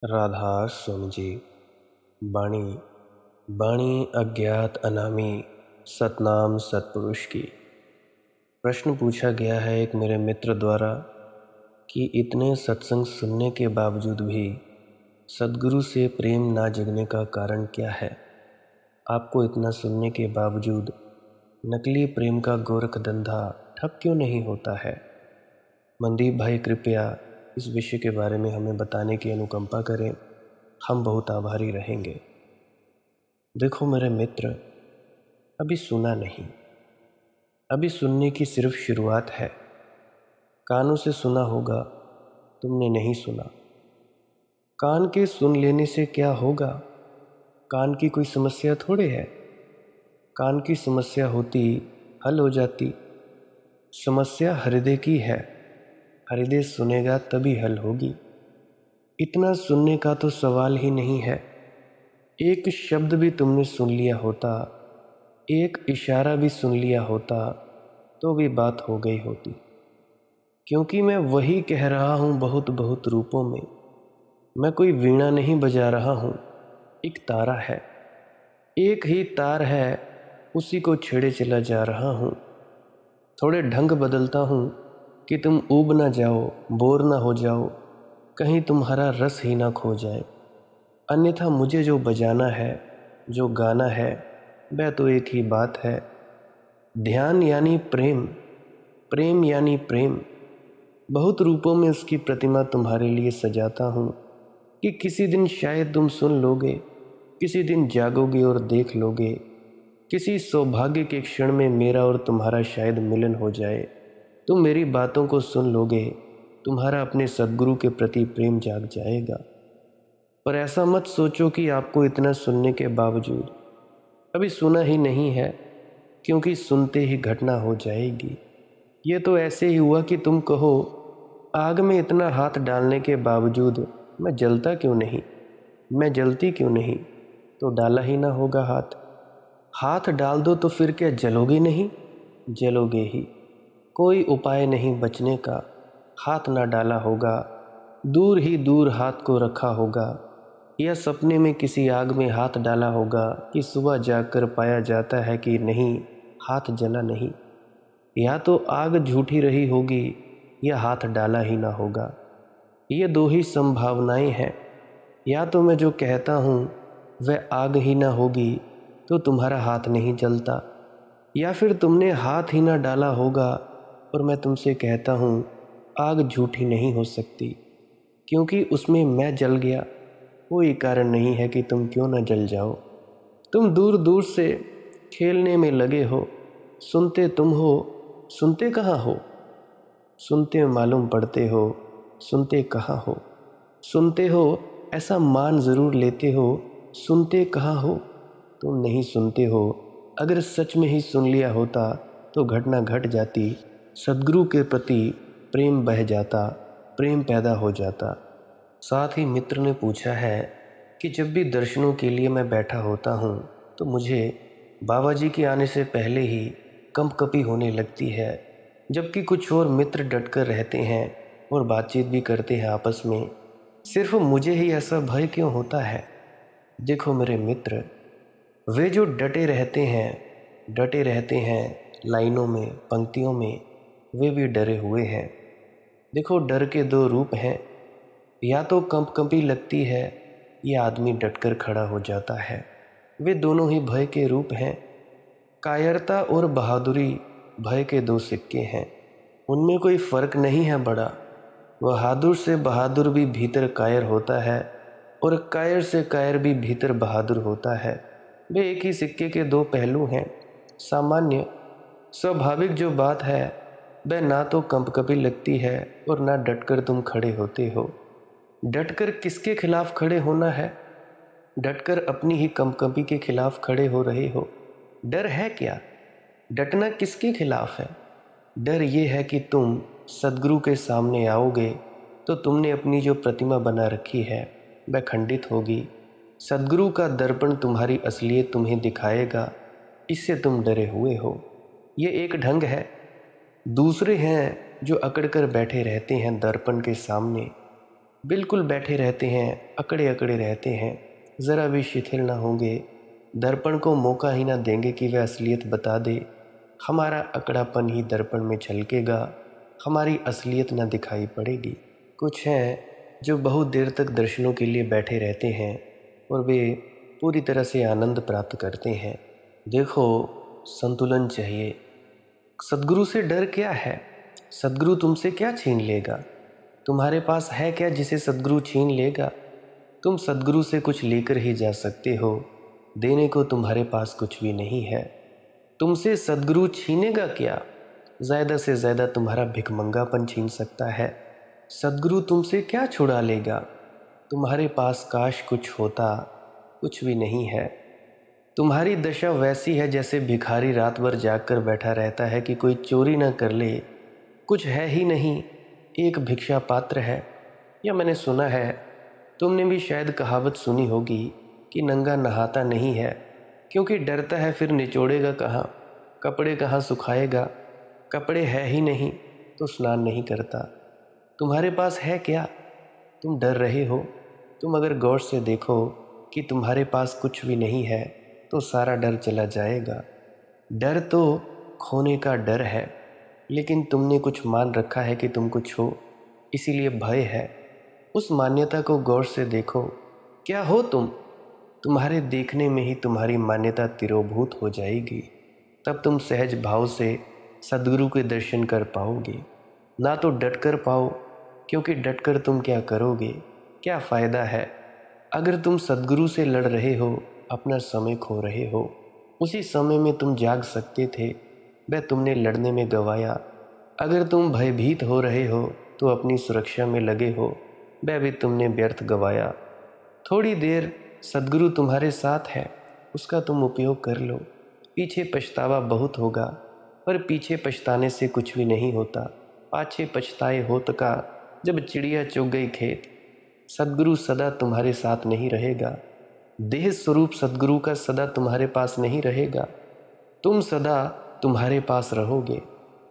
राधा स्वामी जी। बाणी बाणी अज्ञात अनामी, सतनाम सत्पुरुष की। प्रश्न पूछा गया है एक मेरे मित्र द्वारा कि इतने सत्संग सुनने के बावजूद भी सद्गुरु से प्रेम ना जगने का कारण क्या है। आपको इतना सुनने के बावजूद नकली प्रेम का गोरख धंधा ठप क्यों नहीं होता है। मनदीप भाई, कृपया इस विषय के बारे में हमें बताने की अनुकंपा करें, हम बहुत आभारी रहेंगे। देखो मेरे मित्र, अभी सुना नहीं, अभी सुनने की सिर्फ शुरुआत है। कानों से सुना होगा, तुमने नहीं सुना। कान के सुन लेने से क्या होगा, कान की कोई समस्या थोड़े है। कान की समस्या होती हल हो जाती। समस्या हृदय की है, हृदय सुनेगा तभी हल होगी। इतना सुनने का तो सवाल ही नहीं है। एक शब्द भी तुमने सुन लिया होता, एक इशारा भी सुन लिया होता तो भी बात हो गई होती। क्योंकि मैं वही कह रहा हूँ बहुत बहुत रूपों में। मैं कोई वीणा नहीं बजा रहा हूँ, एक तारा है, एक ही तार है, उसी को छेड़े चला जा रहा हूँ। थोड़े ढंग बदलता हूँ कि तुम ऊब ना जाओ, बोर ना हो जाओ, कहीं तुम्हारा रस ही ना खो जाए। अन्यथा मुझे जो बजाना है, जो गाना है, वह तो एक ही बात है। ध्यान यानी प्रेम, प्रेम यानी प्रेम। बहुत रूपों में उसकी प्रतिमा तुम्हारे लिए सजाता हूँ कि किसी दिन शायद तुम सुन लोगे, किसी दिन जागोगे और देख लोगे। किसी सौभाग्य के क्षण में मेरा और तुम्हारा शायद मिलन हो जाए। तुम मेरी बातों को सुन लोगे, तुम्हारा अपने सद्गुरु के प्रति प्रेम जाग जाएगा। पर ऐसा मत सोचो कि आपको इतना सुनने के बावजूद अभी सुना ही नहीं है, क्योंकि सुनते ही घटना हो जाएगी। ये तो ऐसे ही हुआ कि तुम कहो, आग में इतना हाथ डालने के बावजूद मैं जलता क्यों नहीं, मैं जलती क्यों नहीं। तो डाला ही ना होगा हाथ। हाथ डाल दो तो फिर क्या जलोगे नहीं, जलोगे ही। कोई उपाय नहीं बचने का, हाथ ना डाला होगा, दूर ही दूर हाथ को रखा होगा, या सपने में किसी आग में हाथ डाला होगा कि सुबह जागकर पाया जाता है कि नहीं, हाथ जला नहीं। या तो आग झूठी रही होगी या हाथ डाला ही ना होगा। ये दो ही संभावनाएं हैं। या तो मैं जो कहता हूँ वह आग ही ना होगी तो तुम्हारा हाथ नहीं जलता, या फिर तुमने हाथ ही ना डाला होगा और मैं तुमसे कहता हूँ आग झूठी नहीं हो सकती, क्योंकि उसमें मैं जल गया। कोई कारण नहीं है कि तुम क्यों न जल जाओ। तुम दूर दूर से खेलने में लगे हो, सुनते तुम हो, सुनते कहाँ हो। सुनते मालूम पड़ते हो, सुनते कहाँ हो। सुनते हो ऐसा मान ज़रूर लेते हो, सुनते कहाँ हो। तुम नहीं सुनते हो। अगर सच में ही सुन लिया होता तो घटना घट जाती, सद्गुरु के प्रति प्रेम बह जाता, प्रेम पैदा हो जाता। साथ ही मित्र ने पूछा है कि जब भी दर्शनों के लिए मैं बैठा होता हूँ तो मुझे बाबा जी के आने से पहले ही कंपकपी होने लगती है, जबकि कुछ और मित्र डटकर रहते हैं और बातचीत भी करते हैं आपस में। सिर्फ मुझे ही ऐसा भय क्यों होता है। देखो मेरे मित्र, वे जो डटे रहते हैं लाइनों में, पंक्तियों में, वे भी डरे हुए हैं। देखो डर के दो रूप हैं, या तो कंपकंपी लगती है या आदमी डटकर खड़ा हो जाता है। वे दोनों ही भय के रूप हैं। कायरता और बहादुरी भय के दो सिक्के हैं, उनमें कोई फर्क नहीं है बड़ा। बहादुर से बहादुर भी भीतर कायर होता है और कायर से कायर भी भीतर बहादुर होता है। वे एक ही सिक्के के दो पहलू हैं। सामान्य स्वाभाविक जो बात है वह ना तो कंपकपी लगती है और ना डटकर तुम खड़े होते हो। डटकर किसके खिलाफ खड़े होना है, डटकर अपनी ही कंपकपी के खिलाफ खड़े हो रहे हो। डर है क्या, डटना किसके खिलाफ है। डर ये है कि तुम सद्गुरु के सामने आओगे तो तुमने अपनी जो प्रतिमा बना रखी है वह खंडित होगी। सद्गुरु का दर्पण तुम्हारी असलियत तुम्हें दिखाएगा, इससे तुम डरे हुए हो। ये एक ढंग है। दूसरे हैं जो अकड़ कर बैठे रहते हैं दर्पण के सामने, बिल्कुल बैठे रहते हैं, अकड़े अकड़े रहते हैं, ज़रा भी शिथिल ना होंगे, दर्पण को मौका ही ना देंगे कि वह असलियत बता दे। हमारा अकड़ापन ही दर्पण में झलकेगा, हमारी असलियत ना दिखाई पड़ेगी। कुछ हैं जो बहुत देर तक दर्शनों के लिए बैठे रहते हैं और वे पूरी तरह से आनंद प्राप्त करते हैं। देखो, संतुलन चाहिए। सद्गुरु से डर क्या है? सद्गुरु तुमसे क्या छीन लेगा? तुम्हारे पास है क्या जिसे सद्गुरु छीन लेगा? तुम सद्गुरु से कुछ लेकर ही जा सकते हो, देने को तुम्हारे पास कुछ भी नहीं है। तुमसे सद्गुरु छीनेगा क्या? ज़्यादा से ज़्यादा तुम्हारा भिखमंगापन छीन सकता है। सद्गुरु तुमसे क्या छुड़ा लेगा? तुम्हारे पास काश कुछ होता, कुछ भी नहीं है। तुम्हारी दशा वैसी है जैसे भिखारी रात भर जाग कर बैठा रहता है कि कोई चोरी न कर ले। कुछ है ही नहीं, एक भिक्षा पात्र है। या मैंने सुना है, तुमने भी शायद कहावत सुनी होगी कि नंगा नहाता नहीं है, क्योंकि डरता है फिर निचोड़ेगा कहाँ, कपड़े कहाँ सुखाएगा। कपड़े है ही नहीं तो स्नान नहीं करता। तुम्हारे पास है क्या? तुम डर रहे हो। तुम अगर गौर से देखो कि तुम्हारे पास कुछ भी नहीं है तो सारा डर चला जाएगा। डर तो खोने का डर है, लेकिन तुमने कुछ मान रखा है कि तुम कुछ हो, इसीलिए भय है। उस मान्यता को गौर से देखो। क्या हो तुम? तुम्हारे देखने में ही तुम्हारी मान्यता तिरोभूत हो जाएगी। तब तुम सहज भाव से सद्गुरु के दर्शन कर पाओगे। ना तो डट कर पाओ, क्योंकि डट कर तुम क्या करोगे? क्या फ़ायदा है? अगर तुम सद्गुरु से लड़ रहे हो, अपना समय खो रहे हो। उसी समय में तुम जाग सकते थे, वह तुमने लड़ने में गंवाया। अगर तुम भयभीत हो रहे हो तो अपनी सुरक्षा में लगे हो, वह भी तुमने व्यर्थ गंवाया। थोड़ी देर सद्गुरु तुम्हारे साथ है, उसका तुम उपयोग कर लो। पीछे पछतावा बहुत होगा, पर पीछे पछताने से कुछ भी नहीं होता। पाछे पछताए होत का, जब चिड़िया चुग गई खेत। सद्गुरु सदा तुम्हारे साथ नहीं रहेगा। देह स्वरूप सद्गुरु का सदा तुम्हारे पास नहीं रहेगा। तुम सदा तुम्हारे पास रहोगे,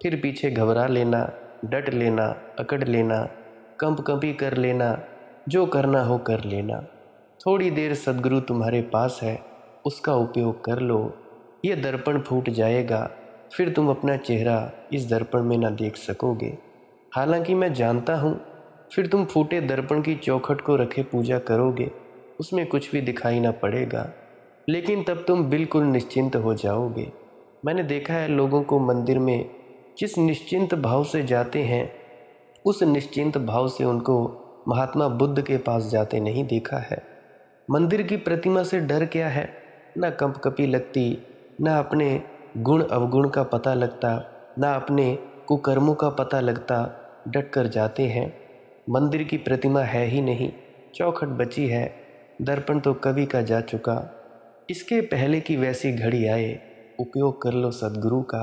फिर पीछे घबरा लेना, डट लेना, अकड़ लेना, कंप कंपी कर लेना, जो करना हो कर लेना। थोड़ी देर सद्गुरु तुम्हारे पास है, उसका उपयोग कर लो। ये दर्पण फूट जाएगा, फिर तुम अपना चेहरा इस दर्पण में ना देख सकोगे। हालांकि मैं जानता हूँ, फिर तुम फूटे दर्पण की चौखट को रखे पूजा करोगे, उसमें कुछ भी दिखाई ना पड़ेगा, लेकिन तब तुम बिल्कुल निश्चिंत हो जाओगे। मैंने देखा है लोगों को मंदिर में जिस निश्चिंत भाव से जाते हैं, उस निश्चिंत भाव से उनको महात्मा बुद्ध के पास जाते नहीं देखा है। मंदिर की प्रतिमा से डर क्या है? ना कंपकपी लगती, ना अपने गुण अवगुण का पता लगता, ना अपने कुकर्मों का पता लगता, डट कर जाते हैं। मंदिर की प्रतिमा है ही नहीं, चौखट बची है, दर्पण तो कभी का जा चुका। इसके पहले की वैसी घड़ी आए, उपयोग कर लो सद्गुरु का।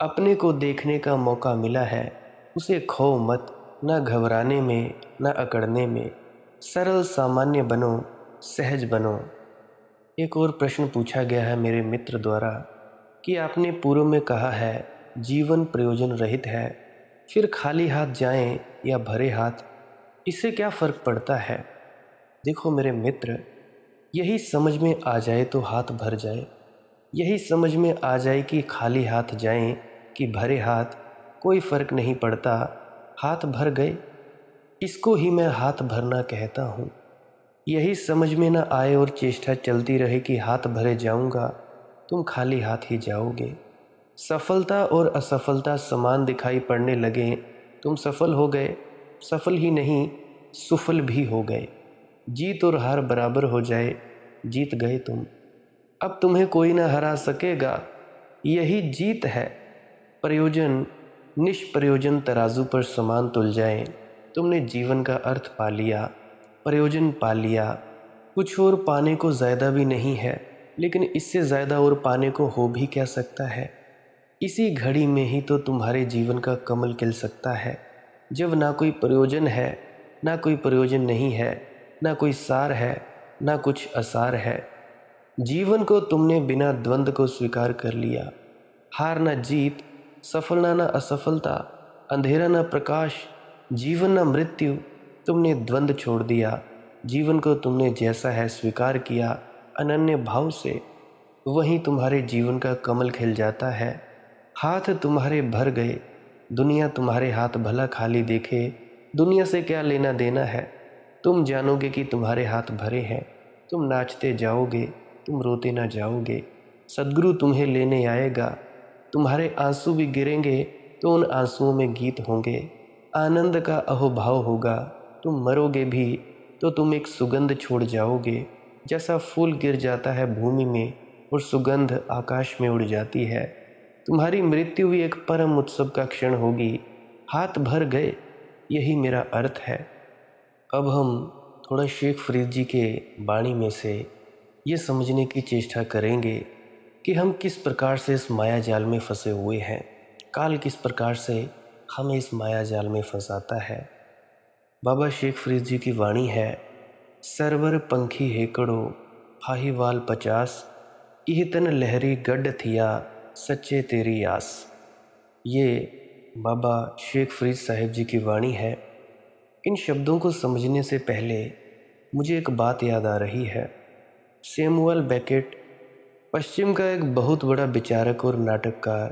अपने को देखने का मौका मिला है, उसे खो मत। न घबराने में, न अकड़ने में। सरल सामान्य बनो, सहज बनो। एक और प्रश्न पूछा गया है मेरे मित्र द्वारा कि आपने पूर्व में कहा है जीवन प्रयोजन रहित है, फिर खाली हाथ जाएं या भरे हाथ, इससे क्या फ़र्क पड़ता है? देखो मेरे मित्र, यही समझ में आ जाए तो हाथ भर जाए। यही समझ में आ जाए कि खाली हाथ जाएं कि भरे हाथ, कोई फ़र्क नहीं पड़ता। हाथ भर गए, इसको ही मैं हाथ भरना कहता हूँ। यही समझ में न आए और चेष्टा चलती रहे कि हाथ भरे जाऊंगा, तुम खाली हाथ ही जाओगे। सफलता और असफलता समान दिखाई पड़ने लगे, तुम सफल हो गए, सफल ही नहीं सुफल भी हो गए। जीत और हार बराबर हो जाए, जीत गए तुम। अब तुम्हें कोई ना हरा सकेगा, यही जीत है। प्रयोजन निष्प्रयोजन तराजू पर समान तुल जाएं, तुमने जीवन का अर्थ पा लिया, प्रयोजन पा लिया। कुछ और पाने को ज़्यादा भी नहीं है, लेकिन इससे ज़्यादा और पाने को हो भी क्या सकता है? इसी घड़ी में ही तो तुम्हारे जीवन का कमल खिल सकता है, जब ना कोई प्रयोजन है, ना कोई प्रयोजन नहीं है, ना कोई सार है, ना कुछ असार है। जीवन को तुमने बिना द्वंद को स्वीकार कर लिया। हार ना जीत, सफलता ना असफलता, अंधेरा ना प्रकाश, जीवन ना मृत्यु, तुमने द्वंद्व छोड़ दिया, जीवन को तुमने जैसा है स्वीकार किया अनन्य भाव से, वहीं तुम्हारे जीवन का कमल खिल जाता है। हाथ तुम्हारे भर गए, दुनिया तुम्हारे हाथ भला खाली देखे, दुनिया से क्या लेना देना है। तुम जानोगे कि तुम्हारे हाथ भरे हैं, तुम नाचते जाओगे, तुम रोते ना जाओगे। सद्गुरु तुम्हें लेने आएगा, तुम्हारे आंसू भी गिरेंगे तो उन आंसुओं में गीत होंगे। आनंद का अहोभाव होगा, तुम मरोगे भी तो तुम एक सुगंध छोड़ जाओगे। जैसा फूल गिर जाता है भूमि में और सुगंध आकाश में उड़ जाती है, तुम्हारी मृत्यु भी एक परम उत्सव का क्षण होगी। हाथ भर गए, यही मेरा अर्थ है। अब हम थोड़ा शेख फरीद जी के वाणी में से ये समझने की चेष्टा करेंगे कि हम किस प्रकार से इस माया जाल में फंसे हुए हैं। काल किस प्रकार से हमें इस माया जाल में फंसाता है। बाबा शेख फरीद जी की वाणी है, सरवर पंखी हेकड़ो फाहीवाल 50, इह तन लहरी गड्ढ थिया सच्चे तेरी आस। ये बाबा शेख फरीद साहिब जी की वाणी है। इन शब्दों को समझने से पहले मुझे एक बात याद आ रही है। सैमुअल बेकेट पश्चिम का एक बहुत बड़ा विचारक और नाटककार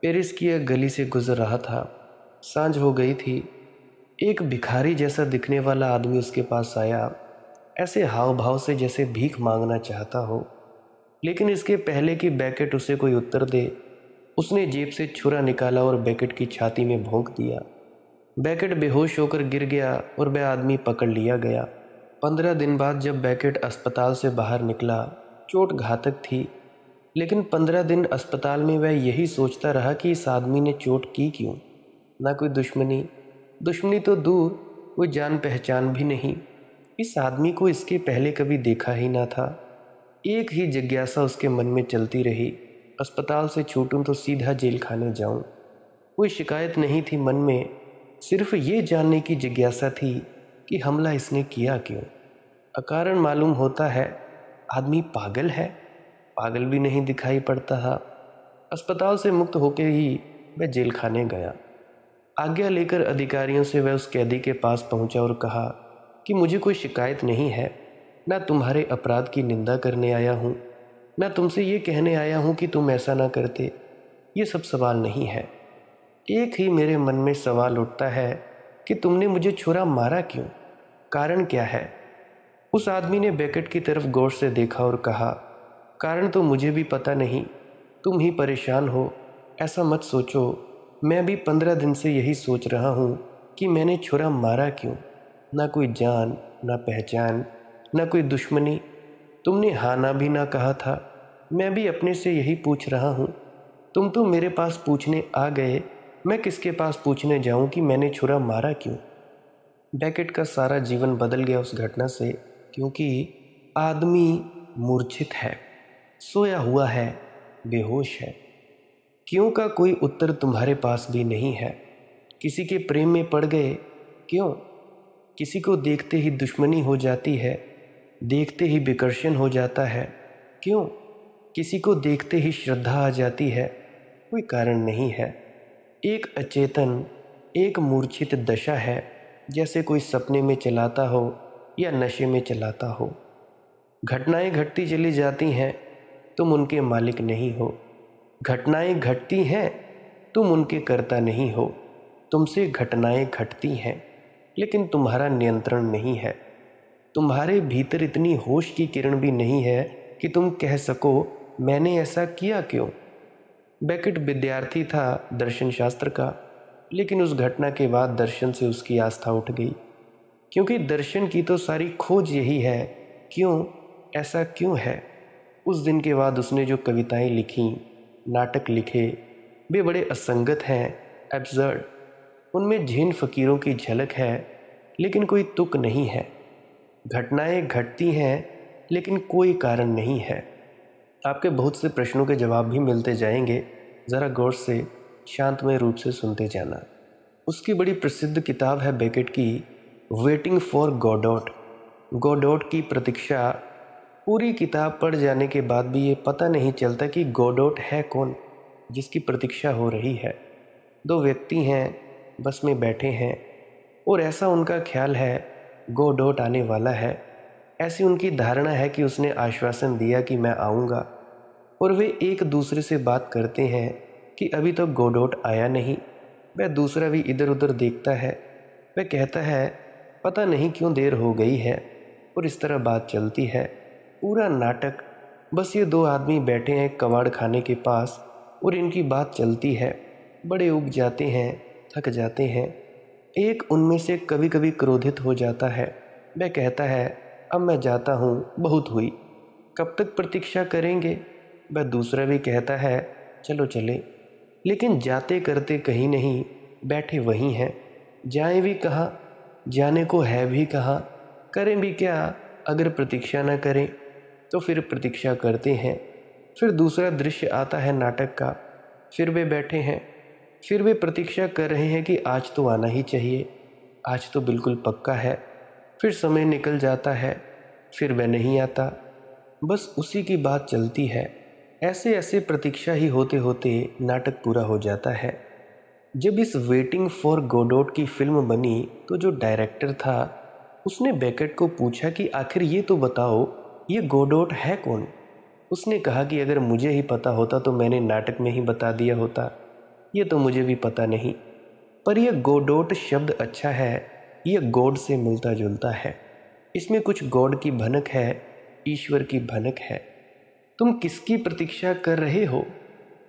पेरिस की एक गली से गुजर रहा था। सांझ हो गई थी। एक भिखारी जैसा दिखने वाला आदमी उसके पास आया, ऐसे हाव भाव से जैसे भीख मांगना चाहता हो। लेकिन इसके पहले कि बेकेट उसे कोई उत्तर दे, उसने जेब से छुरा निकाला और बेकेट की छाती में भोंक दिया। बेकेट बेहोश होकर गिर गया और वह आदमी पकड़ लिया गया। 15 दिन बाद जब बेकेट अस्पताल से बाहर निकला, चोट घातक थी, लेकिन 15 दिन अस्पताल में वह यही सोचता रहा कि इस आदमी ने चोट की क्यों। ना कोई दुश्मनी तो दूर, कोई जान पहचान भी नहीं। इस आदमी को इसके पहले कभी देखा ही ना था। एक ही जिज्ञासा उसके मन में चलती रही, अस्पताल से छूटूं तो सीधा जेल खाने जाऊं। कोई शिकायत नहीं थी मन में, सिर्फ ये जानने की जिज्ञासा थी कि हमला इसने किया क्यों। अकारण मालूम होता है आदमी पागल है, पागल भी नहीं दिखाई पड़ता था। अस्पताल से मुक्त होकर ही वह जेल खाने गया। आज्ञा लेकर अधिकारियों से वह उस कैदी के पास पहुंचा और कहा कि मुझे कोई शिकायत नहीं है, ना तुम्हारे अपराध की निंदा करने आया हूँ, ना तुमसे ये कहने आया हूँ कि तुम ऐसा ना करते। ये सब सवाल नहीं है। एक ही मेरे मन में सवाल उठता है कि तुमने मुझे छुरा मारा क्यों, कारण क्या है। उस आदमी ने बेकेट की तरफ गौर से देखा और कहा, कारण तो मुझे भी पता नहीं, तुम ही परेशान हो, ऐसा मत सोचो। मैं भी 15 दिन से यही सोच रहा हूँ कि मैंने छुरा मारा क्यों। ना कोई जान, ना पहचान, ना कोई दुश्मनी। तुमने हाँ ना भी ना कहा था। मैं भी अपने से यही पूछ रहा हूँ। तुम तो मेरे पास पूछने आ गए, मैं किसके पास पूछने जाऊँ कि मैंने छुरा मारा क्यों। बेकेट का सारा जीवन बदल गया उस घटना से, क्योंकि आदमी मूर्छित है, सोया हुआ है, बेहोश है। क्यों का कोई उत्तर तुम्हारे पास भी नहीं है। किसी के प्रेम में पड़ गए, क्यों। किसी को देखते ही दुश्मनी हो जाती है, देखते ही विकर्षण हो जाता है, क्यों। किसी को देखते ही श्रद्धा आ जाती है, कोई कारण नहीं है। एक अचेतन, एक मूर्छित दशा है, जैसे कोई सपने में चलाता हो या नशे में चलाता हो। घटनाएं घटती चली जाती हैं, तुम उनके मालिक नहीं हो। घटनाएं घटती हैं, तुम उनके कर्ता नहीं हो। तुमसे घटनाएं घटती हैं, लेकिन तुम्हारा नियंत्रण नहीं है। तुम्हारे भीतर इतनी होश की किरण भी नहीं है कि तुम कह सको मैंने ऐसा किया क्यों। बेकेट विद्यार्थी था दर्शन शास्त्र का, लेकिन उस घटना के बाद दर्शन से उसकी आस्था उठ गई, क्योंकि दर्शन की तो सारी खोज यही है, क्यों, ऐसा क्यों है। उस दिन के बाद उसने जो कविताएं लिखीं, नाटक लिखे, वे बड़े असंगत हैं, एब्सर्ड। उनमें जिन फकीरों की झलक है, लेकिन कोई तुक नहीं है। घटनाएं घटती हैं, लेकिन कोई कारण नहीं है। आपके बहुत से प्रश्नों के जवाब भी मिलते जाएंगे, ज़रा गौर से शांतमय रूप से सुनते जाना। उसकी बड़ी प्रसिद्ध किताब है बेकेट की, वेटिंग फॉर गोडोट। गोडोट की प्रतीक्षा। पूरी किताब पढ़ जाने के बाद भी ये पता नहीं चलता कि गोडोट है कौन जिसकी प्रतीक्षा हो रही है। दो व्यक्ति हैं, बस में बैठे हैं। और ऐसा उनका ख्याल है गोडोट आने वाला है। ऐसी उनकी धारणा है कि उसने आश्वासन दिया कि मैं आऊँगा, और वे एक दूसरे से बात करते हैं कि अभी तक गोडोट आया नहीं। वह दूसरा भी इधर उधर देखता है। वह कहता है पता नहीं क्यों देर हो गई है, और इस तरह बात चलती है पूरा नाटक। बस ये दो आदमी बैठे हैं कबाड़ खाने के पास और इनकी बात चलती है। बड़े उब जाते हैं, थक जाते हैं। एक उनमें से कभी कभी क्रोधित हो जाता है। वह कहता है अब मैं जाता हूँ, बहुत हुई, कब तक प्रतीक्षा करेंगे। वह दूसरा भी कहता है चलो चले, लेकिन जाते करते कहीं नहीं, बैठे वहीं हैं। जाएं भी कहाँ, जाने को है भी कहाँ, करें भी क्या अगर प्रतीक्षा न करें। तो फिर प्रतीक्षा करते हैं। फिर दूसरा दृश्य आता है नाटक का। फिर वे बैठे हैं, फिर वे प्रतीक्षा कर रहे हैं कि आज तो आना ही चाहिए, आज तो बिल्कुल पक्का है। फिर समय निकल जाता है, फिर वह नहीं आता। बस उसी की बात चलती है। ऐसे ऐसे प्रतीक्षा ही होते होते नाटक पूरा हो जाता है। जब इस वेटिंग फॉर गोडोट की फिल्म बनी तो जो डायरेक्टर था उसने बेकेट को पूछा कि आखिर ये तो बताओ ये गोडोट है कौन। उसने कहा कि अगर मुझे ही पता होता तो मैंने नाटक में ही बता दिया होता, ये तो मुझे भी पता नहीं। पर यह गोडोट शब्द अच्छा है, यह गॉड से मिलता जुलता है। इसमें कुछ गॉड की भनक है, ईश्वर की भनक है। तुम किसकी प्रतीक्षा कर रहे हो?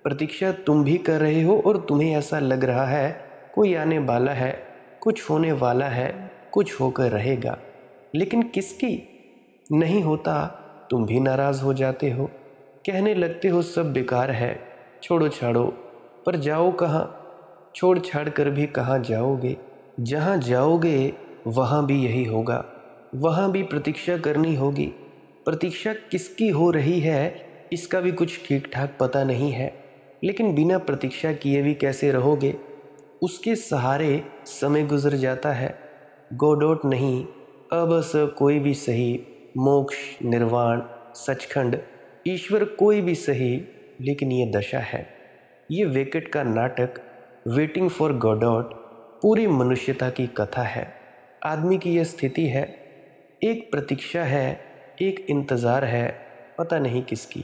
प्रतीक्षा तुम भी कर रहे हो और तुम्हें ऐसा लग रहा है कोई आने वाला है, कुछ होने वाला है, कुछ होकर रहेगा। लेकिन किसकी? नहीं होता, तुम भी नाराज हो जाते हो, कहने लगते हो सब बेकार है, छोड़ो छाड़ो। पर जाओ कहाँ? छोड़ छाड़ कर भी कहाँ जाओगे? जहाँ जाओगे वहाँ भी यही होगा, वहाँ भी प्रतीक्षा करनी होगी। प्रतीक्षा किसकी हो रही है इसका भी कुछ ठीक ठाक पता नहीं है, लेकिन बिना प्रतीक्षा किए भी कैसे रहोगे? उसके सहारे समय गुजर जाता है। गोडोट नहीं, अब स कोई भी सही, मोक्ष, निर्वाण, सचखंड, ईश्वर कोई भी सही, लेकिन ये दशा है। ये वेकेट का नाटक वेटिंग फॉर गोडोट पूरी मनुष्यता की कथा है। आदमी की यह स्थिति है, एक प्रतीक्षा है, एक इंतज़ार है, पता नहीं किसकी।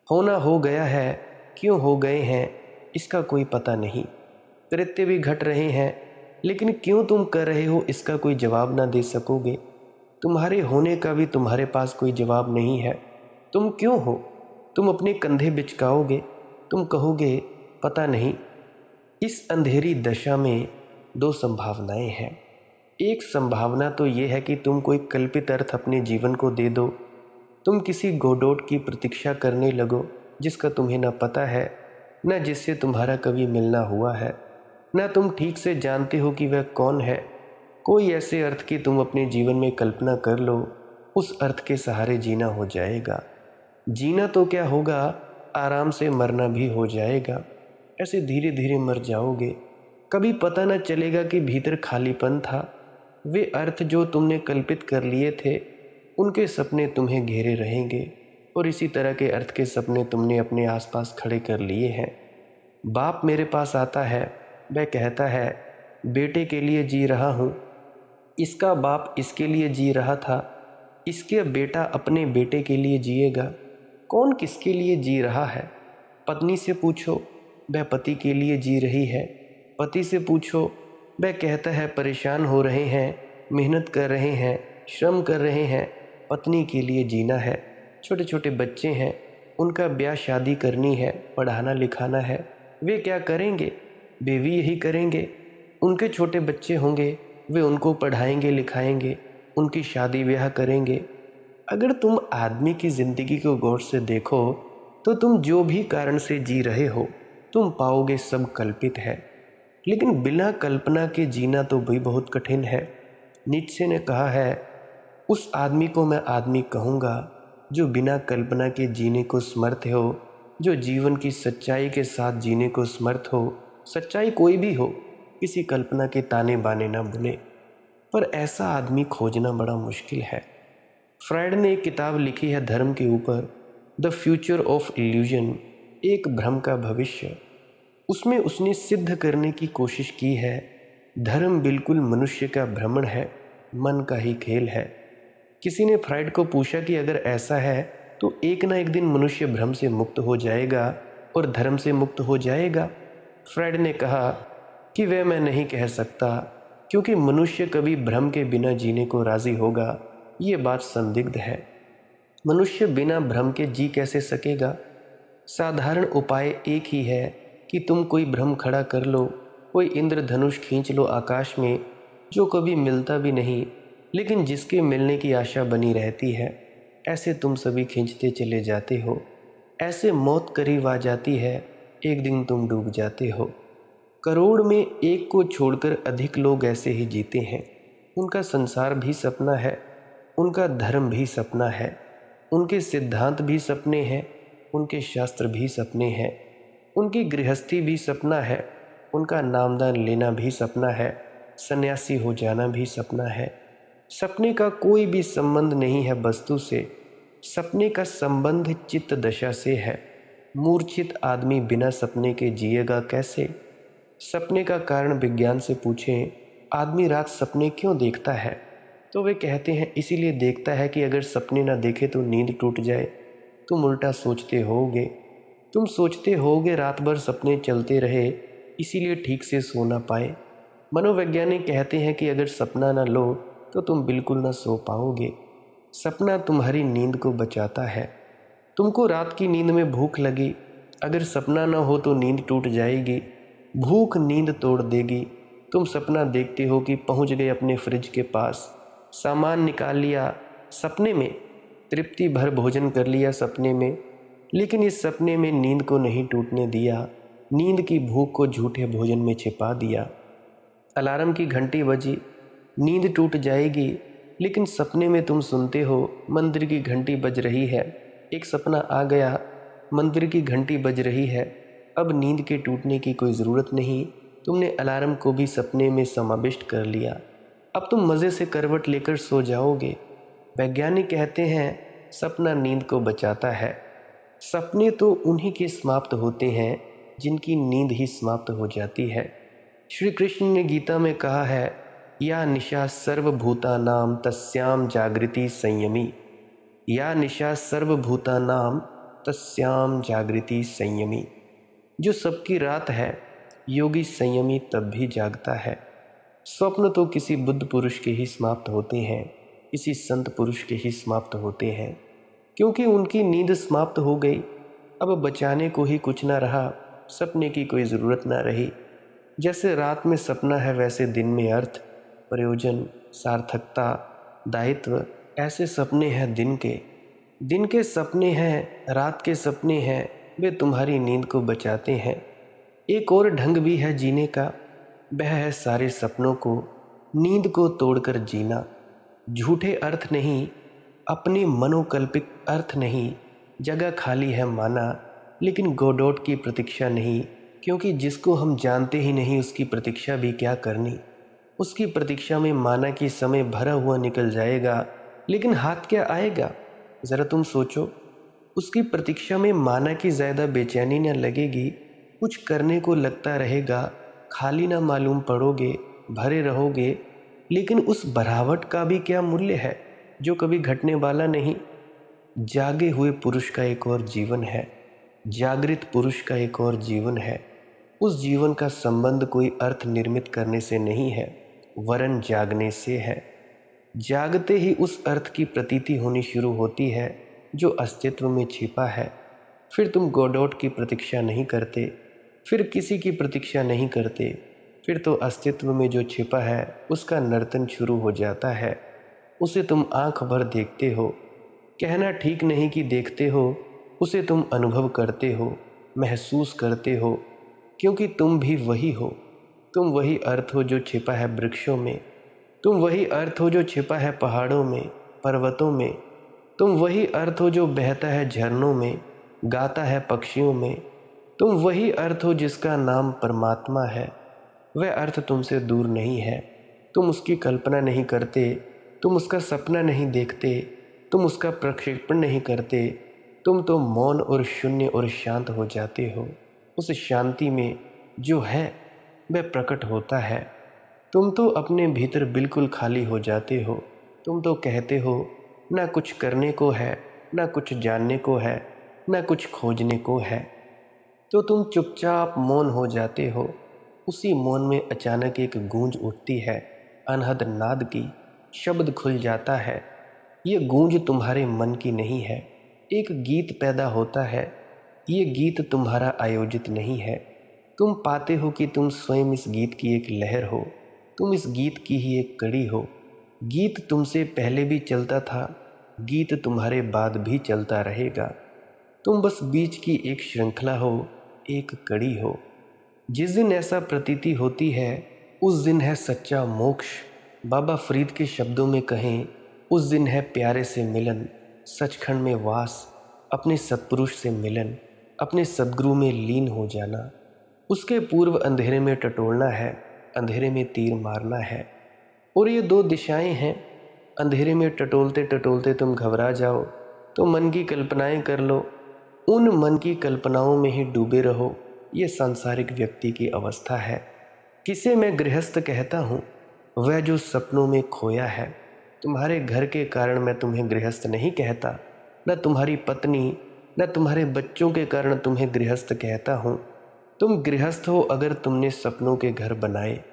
होना हो गया है, क्यों हो गए हैं इसका कोई पता नहीं। कृत्य भी घट रहे हैं, लेकिन क्यों तुम कर रहे हो इसका कोई जवाब ना दे सकोगे। तुम्हारे होने का भी तुम्हारे पास कोई जवाब नहीं है। तुम क्यों हो? तुम अपने कंधे बिचकाओगे, तुम कहोगे पता नहीं। इस अंधेरी दशा में दो संभावनाएं हैं। एक संभावना तो ये है कि तुम कोई कल्पित अर्थ अपने जीवन को दे दो। तुम किसी गोडोट की प्रतीक्षा करने लगो जिसका तुम्हें न पता है, न जिससे तुम्हारा कभी मिलना हुआ है, न तुम ठीक से जानते हो कि वह कौन है। कोई ऐसे अर्थ की तुम अपने जीवन में कल्पना कर लो, उस अर्थ के सहारे जीना हो जाएगा। जीना तो क्या होगा, आराम से मरना भी हो जाएगा। ऐसे धीरे धीरे मर जाओगे, कभी पता न चलेगा कि भीतर खालीपन था। वे अर्थ जो तुमने कल्पित कर लिए थे उनके सपने तुम्हें घेरे रहेंगे, और इसी तरह के अर्थ के सपने तुमने अपने आसपास खड़े कर लिए हैं। बाप मेरे पास आता है, वह कहता है बेटे के लिए जी रहा हूँ। इसका बाप इसके लिए जी रहा था, इसके बेटा अपने बेटे के लिए जिएगा। कौन किसके लिए जी रहा है? पत्नी से पूछो, वह पति के लिए जी रही है। पति से पूछो, वह कहता है परेशान हो रहे हैं, मेहनत कर रहे हैं, श्रम कर रहे हैं, पत्नी के लिए जीना है। छोटे छोटे बच्चे हैं, उनका ब्याह शादी करनी है, पढ़ाना लिखाना है। वे क्या करेंगे? वे भी यही करेंगे। उनके छोटे बच्चे होंगे, वे उनको पढ़ाएंगे लिखाएंगे, उनकी शादी ब्याह करेंगे। अगर तुम आदमी की ज़िंदगी को गौर से देखो तो तुम जो भी कारण से जी रहे हो तुम पाओगे सब कल्पित है। लेकिन बिना कल्पना के जीना तो भी बहुत कठिन है। नीत्शे ने कहा है, उस आदमी को मैं आदमी कहूँगा जो बिना कल्पना के जीने को समर्थ हो, जो जीवन की सच्चाई के साथ जीने को समर्थ हो। सच्चाई कोई भी हो, किसी कल्पना के ताने बाने ना बुने। पर ऐसा आदमी खोजना बड़ा मुश्किल है। फ्रायड ने एक किताब लिखी है धर्म के ऊपर, द फ्यूचर ऑफ इल्यूजन, एक भ्रम का भविष्य। उसमें उसने सिद्ध करने की कोशिश की है धर्म बिल्कुल मनुष्य का भ्रमण है, मन का ही खेल है। किसी ने फ्राइड को पूछा कि अगर ऐसा है तो एक ना एक दिन मनुष्य भ्रम से मुक्त हो जाएगा और धर्म से मुक्त हो जाएगा। फ्राइड ने कहा कि वह मैं नहीं कह सकता, क्योंकि मनुष्य कभी भ्रम के बिना जीने को राजी होगा, ये बात संदिग्ध है। मनुष्य बिना भ्रम के जी कैसे सकेगा? साधारण उपाय एक ही है कि तुम कोई भ्रम खड़ा कर लो, कोई इंद्रधनुष खींच लो आकाश में, जो कभी मिलता भी नहीं लेकिन जिसके मिलने की आशा बनी रहती है। ऐसे तुम सभी खींचते चले जाते हो, ऐसे मौत करीब आ जाती है, एक दिन तुम डूब जाते हो। करोड़ में एक को छोड़कर अधिक लोग ऐसे ही जीते हैं। उनका संसार भी सपना है, उनका धर्म भी सपना है, उनके सिद्धांत भी सपने हैं, उनके शास्त्र भी सपने हैं, उनकी गृहस्थी भी सपना है, उनका नामदान लेना भी सपना है, सन्यासी हो जाना भी सपना है। सपने का कोई भी संबंध नहीं है वस्तु से, सपने का संबंध चित्त दशा से है। मूर्छित आदमी बिना सपने के जिएगा कैसे? सपने का कारण विज्ञान से पूछें, आदमी रात सपने क्यों देखता है? तो वे कहते हैं इसीलिए देखता है कि अगर सपने ना देखे तो नींद टूट जाए। तुम उल्टा सोचते होगे, तुम सोचते होगे रात भर सपने चलते रहे इसीलिए ठीक से सो ना पाए। मनोवैज्ञानिक कहते हैं कि अगर सपना ना लो तो तुम बिल्कुल ना सो पाओगे। सपना तुम्हारी नींद को बचाता है। तुमको रात की नींद में भूख लगी, अगर सपना ना हो तो नींद टूट जाएगी, भूख नींद तोड़ देगी। तुम सपना देखते हो कि पहुंच गए अपने फ्रिज के पास, सामान निकाल लिया सपने में, तृप्ति भर भोजन कर लिया सपने में, लेकिन इस सपने में नींद को नहीं टूटने दिया, नींद की भूख को झूठे भोजन में छिपा दिया। अलार्म की घंटी बजी, नींद टूट जाएगी, लेकिन सपने में तुम सुनते हो मंदिर की घंटी बज रही है। एक सपना आ गया, मंदिर की घंटी बज रही है, अब नींद के टूटने की कोई ज़रूरत नहीं, तुमने अलार्म को भी सपने में समाविष्ट कर लिया। अब तुम मज़े से करवट लेकर सो जाओगे। वैज्ञानिक कहते हैं सपना नींद को बचाता है। सपने तो उन्हीं के समाप्त होते हैं जिनकी नींद ही समाप्त हो जाती है। श्री कृष्ण ने गीता में कहा है, या निशा सर्वभूतानां तस्याम जागृति संयमी, या निशा सर्वभूतानां तस्याम जागृति संयमी। जो सबकी रात है, योगी संयमी तब भी जागता है। स्वप्न तो किसी बुद्ध पुरुष के ही समाप्त होते हैं, किसी संत पुरुष के ही समाप्त होते हैं, क्योंकि उनकी नींद समाप्त हो गई। अब बचाने को ही कुछ ना रहा, सपने की कोई ज़रूरत ना रही। जैसे रात में सपना है वैसे दिन में अर्थ, प्रयोजन, सार्थकता, दायित्व, ऐसे सपने हैं दिन के सपने हैं, रात के सपने हैं, वे तुम्हारी नींद को बचाते हैं। एक और ढंग भी है जीने का, वह है सारे सपनों को नींद को तोड़कर जीना। झूठे अर्थ नहीं, अपने मनोकल्पित अर्थ नहीं, जगह खाली है माना, लेकिन गोडोट की प्रतीक्षा नहीं, क्योंकि जिसको हम जानते ही नहीं उसकी प्रतीक्षा भी क्या करनी। उसकी प्रतीक्षा में माना कि समय भरा हुआ निकल जाएगा, लेकिन हाथ क्या आएगा? ज़रा तुम सोचो, उसकी प्रतीक्षा में माना कि ज़्यादा बेचैनी न लगेगी, कुछ करने को लगता रहेगा, खाली ना मालूम पड़ोगे, भरे रहोगे, लेकिन उस भरावट का भी क्या मूल्य है जो कभी घटने वाला नहीं। जागे हुए पुरुष का एक और जीवन है, जागृत पुरुष का एक और जीवन है। उस जीवन का संबंध कोई अर्थ निर्मित करने से नहीं है, वरन जागने से है। जागते ही उस अर्थ की प्रतीति होनी शुरू होती है जो अस्तित्व में छिपा है। फिर तुम गोडोट की प्रतीक्षा नहीं करते, फिर किसी की प्रतीक्षा नहीं करते, फिर तो अस्तित्व में जो छिपा है उसका नर्तन शुरू हो जाता है। उसे तुम आंख भर देखते हो, कहना ठीक नहीं कि देखते हो, उसे तुम अनुभव करते हो, महसूस करते हो, क्योंकि तुम भी वही हो। तुम वही अर्थ हो जो छिपा है वृक्षों में, तुम वही अर्थ हो जो छिपा है पहाड़ों में, पर्वतों में, तुम वही अर्थ हो जो बहता है झरनों में, गाता है पक्षियों में, तुम वही अर्थ हो जिसका नाम परमात्मा है। वह अर्थ तुमसे दूर नहीं है, तुम उसकी कल्पना नहीं करते, तुम उसका सपना नहीं देखते, तुम उसका प्रक्षेपण नहीं करते, तुम तो मौन और शून्य और शांत हो जाते हो। उस शांति में जो है वह प्रकट होता है। तुम तो अपने भीतर बिल्कुल खाली हो जाते हो। तुम तो कहते हो ना कुछ करने को है, ना कुछ जानने को है, ना कुछ खोजने को है। तो तुम चुपचाप मौन हो जाते हो। उसी मौन में अचानक एक गूंज उठती है, अनहद नाद की। शब्द खुल जाता है। ये गूंज तुम्हारे मन की नहीं है। एक गीत पैदा होता है। ये गीत तुम्हारा आयोजित नहीं है। तुम पाते हो कि तुम स्वयं इस गीत की एक लहर हो। तुम इस गीत की ही एक कड़ी हो। गीत तुमसे पहले भी चलता था, गीत तुम्हारे बाद भी चलता रहेगा। तुम बस बीच की एक श्रृंखला हो, एक कड़ी हो। जिस दिन ऐसा प्रतीति होती है, उस दिन है सच्चा मोक्ष। बाबा फरीद के शब्दों में कहें, उस दिन है प्यारे से मिलन, सचखंड में वास, अपने सत्पुरुष से मिलन, अपने सद्गुरु में लीन हो जाना। उसके पूर्व अंधेरे में टटोलना है, अंधेरे में तीर मारना है। और ये दो दिशाएं हैं। अंधेरे में टटोलते टटोलते तुम घबरा जाओ तो मन की कल्पनाएं कर लो। उन मन की कल्पनाओं में ही डूबे रहो। ये सांसारिक व्यक्ति की अवस्था है। किसे मैं गृहस्थ कहता हूँ? वह जो सपनों में खोया है। तुम्हारे घर के कारण मैं तुम्हें गृहस्थ नहीं कहता, न तुम्हारी पत्नी न तुम्हारे बच्चों के कारण तुम्हें गृहस्थ कहता हूँ। तुम गृहस्थ हो अगर तुमने सपनों के घर बनाए।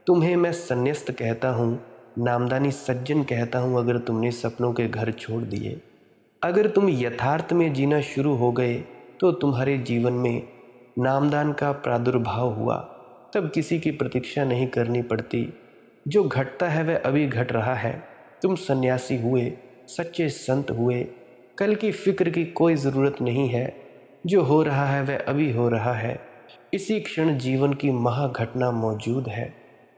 तुम्हें मैं संन्यास्त कहता हूँ, नामदानी सज्जन कहता हूँ अगर तुमने सपनों के घर छोड़ दिए। अगर तुम यथार्थ में जीना शुरू हो गए तो तुम्हारे जीवन में नामदान का प्रादुर्भाव हुआ। तब किसी की प्रतीक्षा नहीं करनी पड़ती। जो घटता है वह अभी घट रहा है। तुम सन्यासी हुए, सच्चे संत हुए। कल की फिक्र की कोई ज़रूरत नहीं है। जो हो रहा है वह अभी हो रहा है। इसी क्षण जीवन की महाघटना मौजूद है।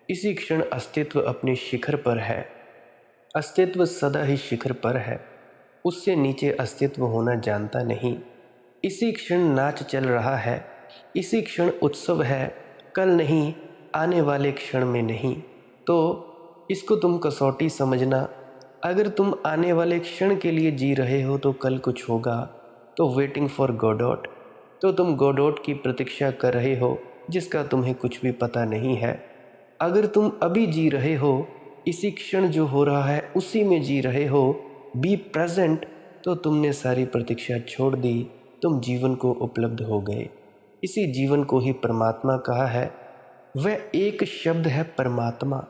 इसी क्षण अस्तित्व अपने शिखर पर है। अस्तित्व सदा ही शिखर पर है। उससे नीचे अस्तित्व होना जानता नहीं। इसी क्षण नाच चल रहा है। इसी क्षण उत्सव है, कल नहीं, आने वाले क्षण में नहीं। तो इसको तुम कसौटी समझना। अगर तुम आने वाले क्षण के लिए जी रहे हो तो कल कुछ होगा। तो वेटिंग फॉर गोडोट। तो तुम गोडोट की प्रतीक्षा कर रहे हो जिसका तुम्हें कुछ भी पता नहीं है। अगर तुम अभी जी रहे हो, इसी क्षण जो हो रहा है उसी में जी रहे हो, बी प्रेजेंट, तो तुमने सारी प्रतीक्षा छोड़ दी। तुम जीवन को उपलब्ध हो गए। इसी जीवन को ही परमात्मा कहा है। वह एक शब्द है परमात्मा।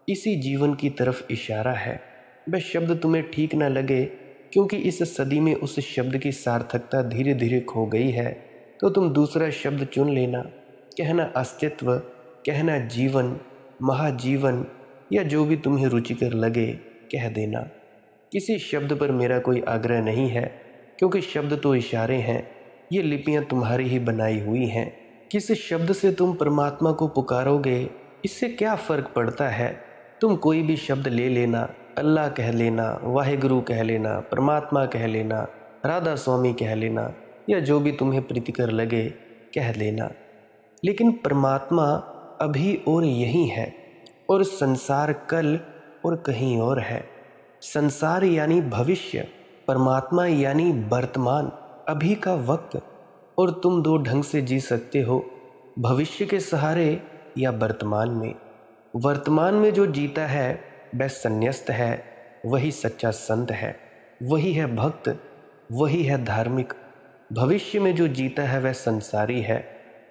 इसी जीवन की तरफ इशारा है। वह शब्द तुम्हें ठीक न लगे क्योंकि इस सदी में उस शब्द की सार्थकता धीरे धीरे खो गई है, तो तुम दूसरा शब्द चुन लेना। कहना अस्तित्व, कहना जीवन, महाजीवन, या जो भी तुम्हें रुचिकर लगे कह देना। किसी शब्द पर मेरा कोई आग्रह नहीं है क्योंकि शब्द तो इशारे हैं। ये लिपियां तुम्हारी ही बनाई हुई हैं। किस शब्द से तुम परमात्मा को पुकारोगे इससे क्या फ़र्क पड़ता है। तुम कोई भी शब्द ले लेना, अल्लाह कह लेना, वाहेगुरु कह लेना, परमात्मा कह लेना, राधा स्वामी कह लेना, या जो भी तुम्हें प्रीतिकर लगे कह लेना। लेकिन परमात्मा अभी और यहीं है और संसार कल और कहीं और है। संसार यानी भविष्य, परमात्मा यानी वर्तमान, अभी का वक्त। और तुम दो ढंग से जी सकते हो, भविष्य के सहारे या वर्तमान में। वर्तमान में जो जीता है वह संन्यस्त है, वही सच्चा संत है, वही है भक्त, वही है धार्मिक। भविष्य में जो जीता है वह संसारी है,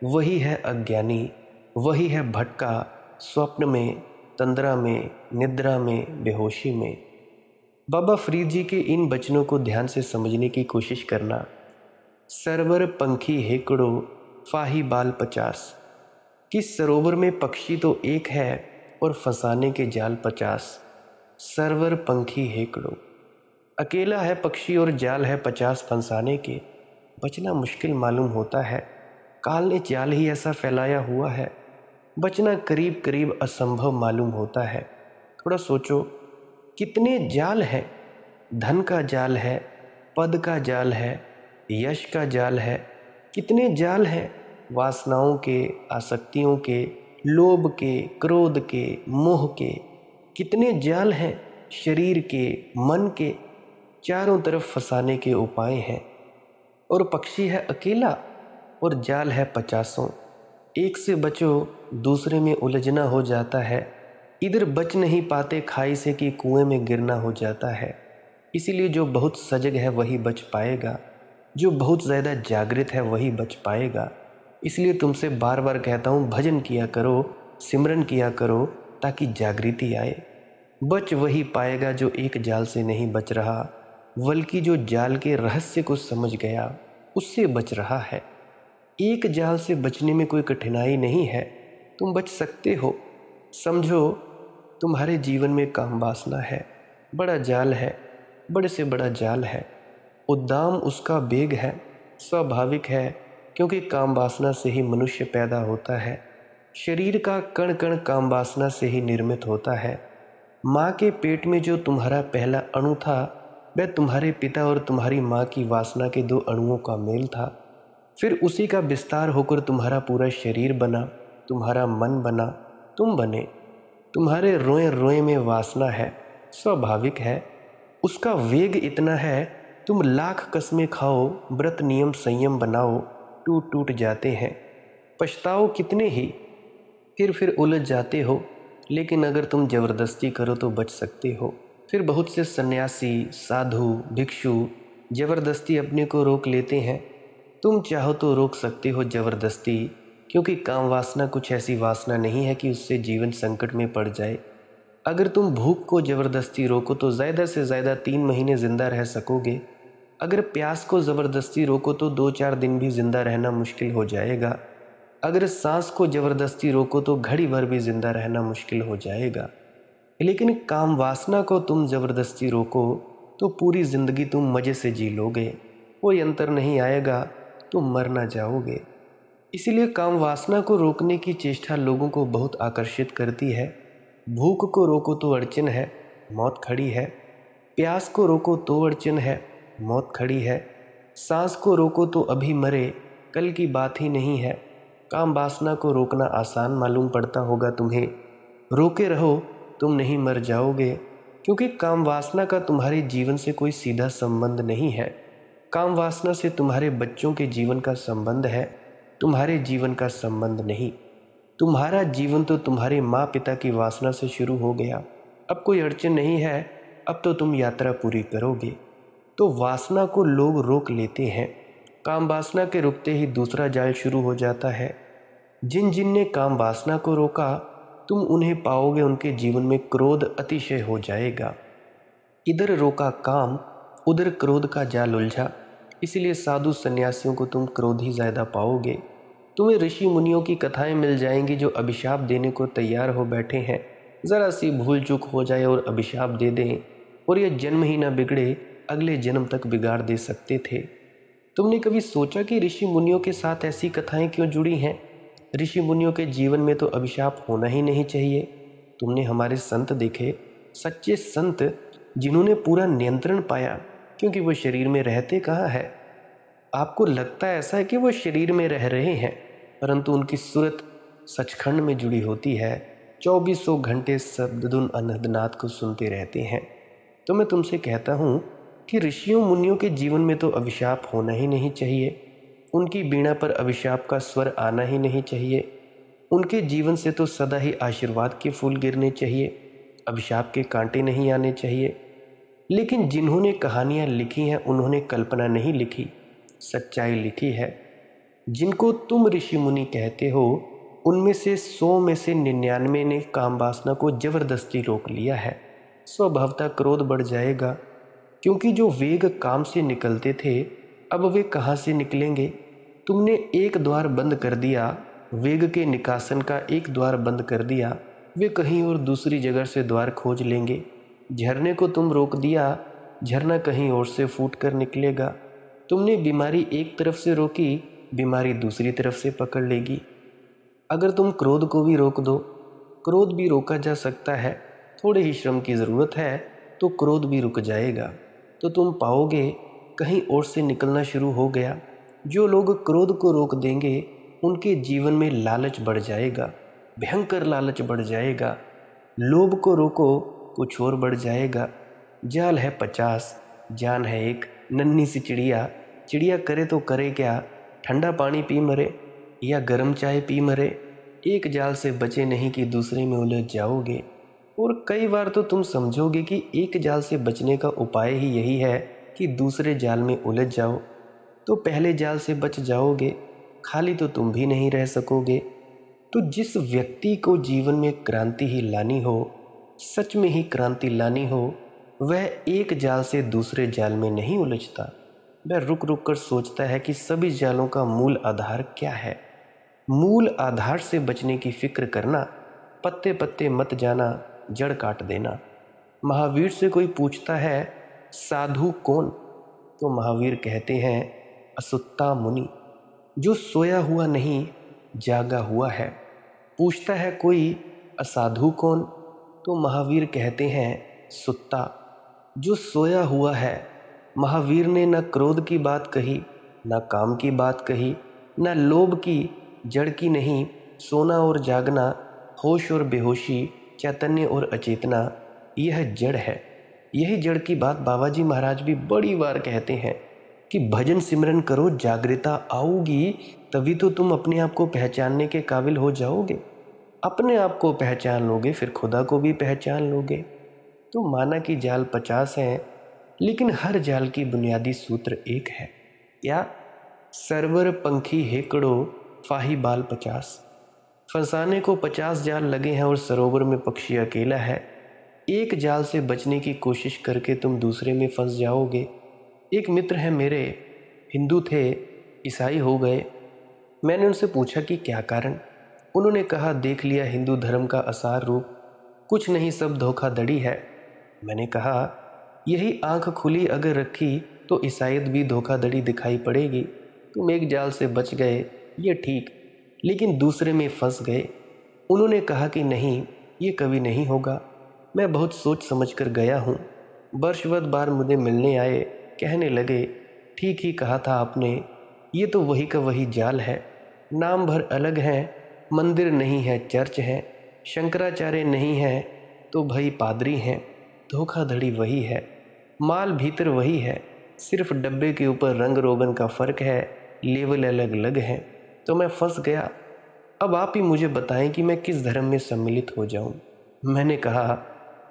वही है अज्ञानी, वही है भटका, स्वप्न में, तंद्रा में, निद्रा में, बेहोशी में। बाबा फरीद जी के इन वचनों को ध्यान से समझने की कोशिश करना। सरवर पंखी हेकड़ो, फाही बाल 50। कि सरोवर में पक्षी तो एक है और फंसाने के जाल 50। सरवर पंखी हेकड़ो, अकेला है पक्षी और जाल है 50 फंसाने के। बचना मुश्किल मालूम होता है, काल ने जाल ही ऐसा फैलाया हुआ है। बचना करीब करीब असंभव मालूम होता है। थोड़ा सोचो, कितने जाल हैं। धन का जाल है, पद का जाल है, यश का जाल है। कितने जाल हैं वासनाओं के, आसक्तियों के, लोभ के, क्रोध के, मोह के। कितने जाल हैं शरीर के, मन के। चारों तरफ फंसाने के उपाय हैं। और पक्षी है अकेला और जाल है 50। एक से बचो, दूसरे में उलझना हो जाता है। इधर बच नहीं पाते खाई से कि कुएं में गिरना हो जाता है। इसीलिए जो बहुत सजग है वही बच पाएगा, जो बहुत ज़्यादा जागृत है वही बच पाएगा। इसलिए तुमसे बार बार कहता हूँ, भजन किया करो, सिमरन किया करो, ताकि जागृति आए। बच वही पाएगा जो एक जाल से नहीं बच रहा, बल्कि जो जाल के रहस्य को समझ गया उससे बच रहा है। एक जाल से बचने में कोई कठिनाई नहीं है, तुम बच सकते हो। समझो, तुम्हारे जीवन में काम वासना है, बड़ा जाल है, बड़े से बड़ा जाल है। उद्दाम उसका वेग है, स्वाभाविक है, क्योंकि काम वासना से ही मनुष्य पैदा होता है। शरीर का कण कण काम वासना से ही निर्मित होता है। माँ के पेट में जो तुम्हारा पहला अणु था, वह तुम्हारे पिता और तुम्हारी माँ की वासना के दो अणुओं का मेल था। फिर उसी का विस्तार होकर तुम्हारा पूरा शरीर बना, तुम्हारा मन बना, तुम बने। तुम्हारे रोए रोए में वासना है, स्वाभाविक है। उसका वेग इतना है, तुम लाख कस्में खाओ, व्रत नियम संयम बनाओ, टूट टूट जाते हैं। पछताओ कितने ही, फिर उलझ जाते हो। लेकिन अगर तुम जबरदस्ती करो तो बच सकते हो। फिर बहुत से सन्यासी, साधु, भिक्षु जबरदस्ती अपने को रोक लेते हैं। तुम चाहो तो रोक सकते हो जबरदस्ती, क्योंकि काम वासना कुछ ऐसी वासना नहीं है कि उससे जीवन संकट में पड़ जाए। अगर तुम भूख को जबरदस्ती रोको तो ज़्यादा से ज़्यादा 3 महीने ज़िंदा रह सकोगे। अगर प्यास को ज़बरदस्ती रोको तो 2-4 दिन भी ज़िंदा रहना मुश्किल हो जाएगा। अगर सांस को ज़बरदस्ती रोको तो घड़ी भर भी ज़िंदा रहना मुश्किल हो जाएगा। लेकिन काम वासना को तुम ज़बरदस्ती रोको तो पूरी ज़िंदगी तुम मज़े से जी लोगे, कोई अंतर नहीं आएगा, तुम मर ना जाओगे। इसीलिए काम वासना को रोकने की चेष्टा लोगों को बहुत आकर्षित करती है। भूख को रोको तो अड़चन है, मौत खड़ी है। प्यास को रोको तो अड़चन है, मौत खड़ी है। सांस को रोको तो अभी मरे, कल की बात ही नहीं है। काम वासना को रोकना आसान मालूम पड़ता होगा तुम्हें। रोके रहो, तुम नहीं मर जाओगे, क्योंकि काम वासना का तुम्हारे जीवन से कोई सीधा संबंध नहीं है। काम वासना से तुम्हारे बच्चों के जीवन का संबंध है, तुम्हारे जीवन का संबंध नहीं। तुम्हारा जीवन तो तुम्हारे माँ पिता की वासना से शुरू हो गया। अब कोई अड़चन नहीं है, अब तो तुम यात्रा पूरी करोगे। तो वासना को लोग रोक लेते हैं, काम वासना के रुकते ही दूसरा जाल शुरू हो जाता है। जिन जिन ने काम वासना को रोका, तुम उन्हें पाओगे उनके जीवन में क्रोध अतिशय हो जाएगा। इधर रोका काम, उधर क्रोध का जाल उलझा। इसलिए साधु सन्यासियों को तुम क्रोध ही ज़्यादा पाओगे। तुम्हें ऋषि मुनियों की कथाएं मिल जाएंगी जो अभिशाप देने को तैयार हो बैठे हैं। ज़रा सी भूल चूक हो जाए और अभिशाप दे दें, और यह जन्म ही ना बिगड़े, अगले जन्म तक बिगाड़ दे सकते थे। तुमने कभी सोचा कि ऋषि मुनियों के साथ ऐसी कथाएं क्यों जुड़ी हैं? ऋषि मुनियों के जीवन में तो अभिशाप होना ही नहीं चाहिए। तुमने हमारे संत देखे, सच्चे संत, जिन्होंने पूरा नियंत्रण पाया, क्योंकि वो शरीर में रहते कहाँ है। आपको लगता है ऐसा है कि वो शरीर में रह रहे हैं, परंतु उनकी सूरत सचखंड में जुड़ी होती है। 2400 घंटे शब्दधुन अनहदनाद को सुनते रहते हैं। तो मैं तुमसे कहता हूँ कि ऋषियों मुनियों के जीवन में तो अभिशाप होना ही नहीं चाहिए। उनकी वीणा पर अभिशाप का स्वर आना ही नहीं चाहिए। उनके जीवन से तो सदा ही आशीर्वाद के फूल गिरने चाहिए, अभिशाप के कांटे नहीं आने चाहिए। लेकिन जिन्होंने कहानियाँ लिखी हैं उन्होंने कल्पना नहीं लिखी, सच्चाई लिखी है। जिनको तुम ऋषि मुनि कहते हो, उनमें से 100 में से 99 ने काम वासना को जबरदस्ती रोक लिया है। स्वभावतः क्रोध बढ़ जाएगा, क्योंकि जो वेग काम से निकलते थे अब वे कहाँ से निकलेंगे। तुमने एक द्वार बंद कर दिया, वेग के निकासन का एक द्वार बंद कर दिया, वे कहीं और दूसरी जगह से द्वार खोज लेंगे। झरने को तुम रोक दिया, झरना कहीं और से फूट कर निकलेगा। तुमने बीमारी एक तरफ से रोकी, बीमारी दूसरी तरफ से पकड़ लेगी। अगर तुम क्रोध को भी रोक दो, क्रोध भी रोका जा सकता है, थोड़े ही श्रम की ज़रूरत है तो क्रोध भी रुक जाएगा। तो तुम पाओगे कहीं और से निकलना शुरू हो गया। जो लोग क्रोध को रोक देंगे उनके जीवन में लालच बढ़ जाएगा, भयंकर लालच बढ़ जाएगा। लोभ को रोको, कुछ और बढ़ जाएगा। जाल है 50, जान है एक, नन्ही सी चिड़िया। चिड़िया करे तो करे क्या, ठंडा पानी पी मरे या गर्म चाय पी मरे। एक जाल से बचे नहीं कि दूसरे में उलझ जाओगे। और कई बार तो तुम समझोगे कि एक जाल से बचने का उपाय ही यही है कि दूसरे जाल में उलझ जाओ, तो पहले जाल से बच जाओगे, खाली तो तुम भी नहीं रह सकोगे। तो जिस व्यक्ति को जीवन में क्रांति ही लानी हो, सच में ही क्रांति लानी हो, वह एक जाल से दूसरे जाल में नहीं उलझता। वह रुक रुक कर सोचता है कि सभी जालों का मूल आधार क्या है। मूल आधार से बचने की फिक्र करना, पत्ते पत्ते मत जाना, जड़ काट देना। महावीर से कोई पूछता है साधु कौन, तो महावीर कहते हैं असुत्ता मुनि, जो सोया हुआ नहीं जागा हुआ है। पूछता है कोई असाधु कौन, तो महावीर कहते हैं सुत्ता, जो सोया हुआ है। महावीर ने न क्रोध की बात कही, न काम की बात कही, न लोभ की, जड़ की नहीं। सोना और जागना, होश और बेहोशी, चैतन्य और अचेतना, यह जड़ है। यही जड़ की बात बाबा जी महाराज भी बड़ी बार कहते हैं कि भजन सिमरन करो, जागृता आऊगी, तभी तो तुम अपने आप को पहचानने के काबिल हो जाओगे। अपने आप को पहचान लोगे, फिर खुदा को भी पहचान लोगे। तो माना कि जाल 50 हैं, लेकिन हर जाल की बुनियादी सूत्र एक है। क्या? सरवर पंखी हेकड़ो फाही बाल 50। फंसाने को 50 जाल लगे हैं और सरोवर में पक्षी अकेला है। एक जाल से बचने की कोशिश करके तुम दूसरे में फंस जाओगे। एक मित्र हैं मेरे, हिंदू थे, ईसाई हो गए। मैंने उनसे पूछा कि क्या कारण। उन्होंने कहा देख लिया हिंदू धर्म का असार रूप, कुछ नहीं सब धोखाधड़ी है। मैंने कहा यही आंख खुली अगर रखी तो ईसाईयत भी धोखाधड़ी दिखाई पड़ेगी। तुम एक जाल से बच गए, ये ठीक, लेकिन दूसरे में फंस गए। उन्होंने कहा कि नहीं, ये कभी नहीं होगा। मैं बहुत सोच समझ कर गया हूँ। वर्षवत बार मुझे मिलने आए, कहने लगे ठीक ही कहा था आपने, ये तो वही का वही जाल है। नाम भर अलग हैं, मंदिर नहीं है चर्च है, शंकराचार्य नहीं है तो भाई पादरी हैं। धोखाधड़ी वही है, माल भीतर वही है, सिर्फ डब्बे के ऊपर रंग रोगन का फ़र्क है, लेवल अलग अलग हैं। तो मैं फंस गया। अब आप ही मुझे बताएं कि मैं किस धर्म में सम्मिलित हो जाऊं। मैंने कहा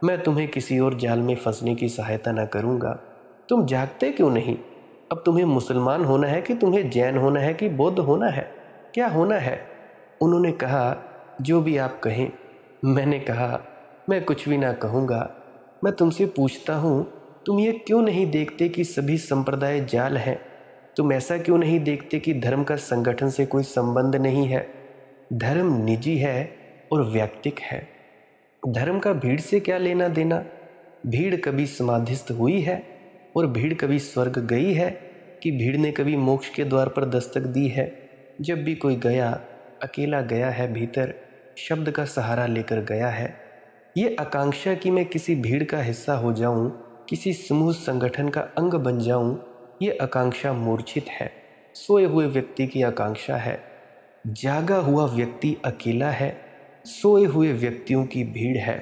मैं तुम्हें किसी और जाल में फंसने की सहायता न करूंगा। तुम जागते क्यों नहीं? अब तुम्हें मुसलमान होना है कि तुम्हें जैन होना है कि बौद्ध होना है? क्या होना है? उन्होंने कहा जो भी आप कहें। मैंने कहा मैं कुछ भी ना कहूँगा। मैं तुमसे पूछता हूँ, तुम ये क्यों नहीं देखते कि सभी संप्रदाय जाल हैं? तुम ऐसा क्यों नहीं देखते कि धर्म का संगठन से कोई संबंध नहीं है? धर्म निजी है और वैयक्तिक है। धर्म का भीड़ से क्या लेना देना? भीड़ कभी समाधिस्थ हुई है और भीड़ कभी स्वर्ग गई है कि भीड़ ने कभी मोक्ष के द्वार पर दस्तक दी है? जब भी कोई गया, अकेला गया है, भीतर शब्द का सहारा लेकर गया है। ये आकांक्षा कि मैं किसी भीड़ का हिस्सा हो जाऊं, किसी समूह संगठन का अंग बन जाऊं, ये आकांक्षा मूर्छित है, सोए हुए व्यक्ति की आकांक्षा है। जागा हुआ व्यक्ति अकेला है, सोए हुए व्यक्तियों की भीड़ है।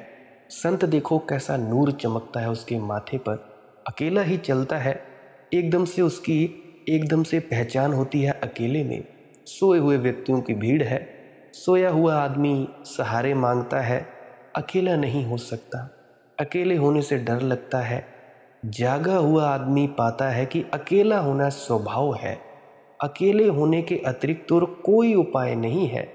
संत देखो कैसा नूर चमकता है उसके माथे पर, अकेला ही चलता है, एकदम से पहचान होती है अकेले में। सोए हुए व्यक्तियों की भीड़ है। सोया हुआ आदमी सहारे मांगता है, अकेला नहीं हो सकता, अकेले होने से डर लगता है। जागा हुआ आदमी पाता है कि अकेला होना स्वभाव है, अकेले होने के अतिरिक्त और कोई उपाय नहीं है।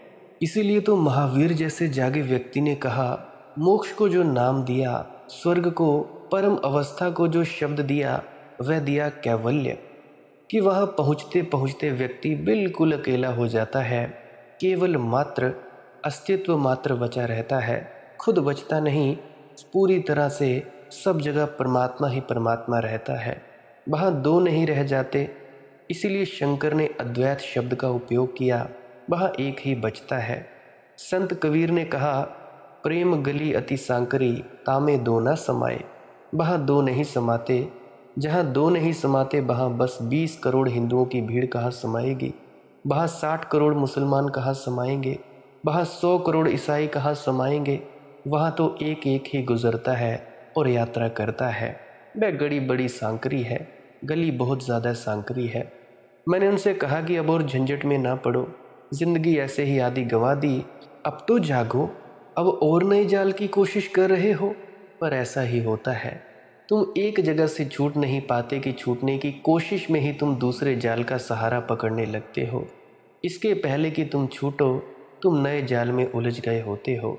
इसीलिए तो महावीर जैसे जागे व्यक्ति ने कहा, मोक्ष को जो नाम दिया, स्वर्ग को, परम अवस्था को जो शब्द दिया, वह दिया कैवल्य, कि वहाँ पहुँचते पहुँचते व्यक्ति बिल्कुल अकेला हो जाता है। केवल मात्र अस्तित्व मात्र बचा रहता है, खुद बचता नहीं। पूरी तरह से सब जगह परमात्मा ही परमात्मा रहता है, वहाँ दो नहीं रह जाते। इसीलिए शंकर ने अद्वैत शब्द का उपयोग किया, वहाँ एक ही बचता है। संत कबीर ने कहा प्रेम गली अति सांकरी, तामे दो न समाए। वहाँ दो नहीं समाते, जहाँ दो नहीं समाते वहाँ बस 20 करोड़ हिंदुओं की भीड़ कहाँ समाएगी? वहाँ 60 करोड़ मुसलमान कहाँ समाएंगे? वहाँ 100 करोड़ ईसाई कहाँ समाएंगे? वहाँ तो एक एक ही गुजरता है और यात्रा करता है। वह गली बड़ी सांकरी है, गली बहुत ज़्यादा सांकरी है। मैंने उनसे कहा कि अब और झंझट में ना पड़ो, ज़िंदगी ऐसे ही आधी गंवा दी, अब तो जागो, अब और नए जाल की कोशिश कर रहे हो। पर ऐसा ही होता है, तुम एक जगह से छूट नहीं पाते कि छूटने की कोशिश में ही तुम दूसरे जाल का सहारा पकड़ने लगते हो। इसके पहले कि तुम छूटो, तुम नए जाल में उलझ गए होते हो।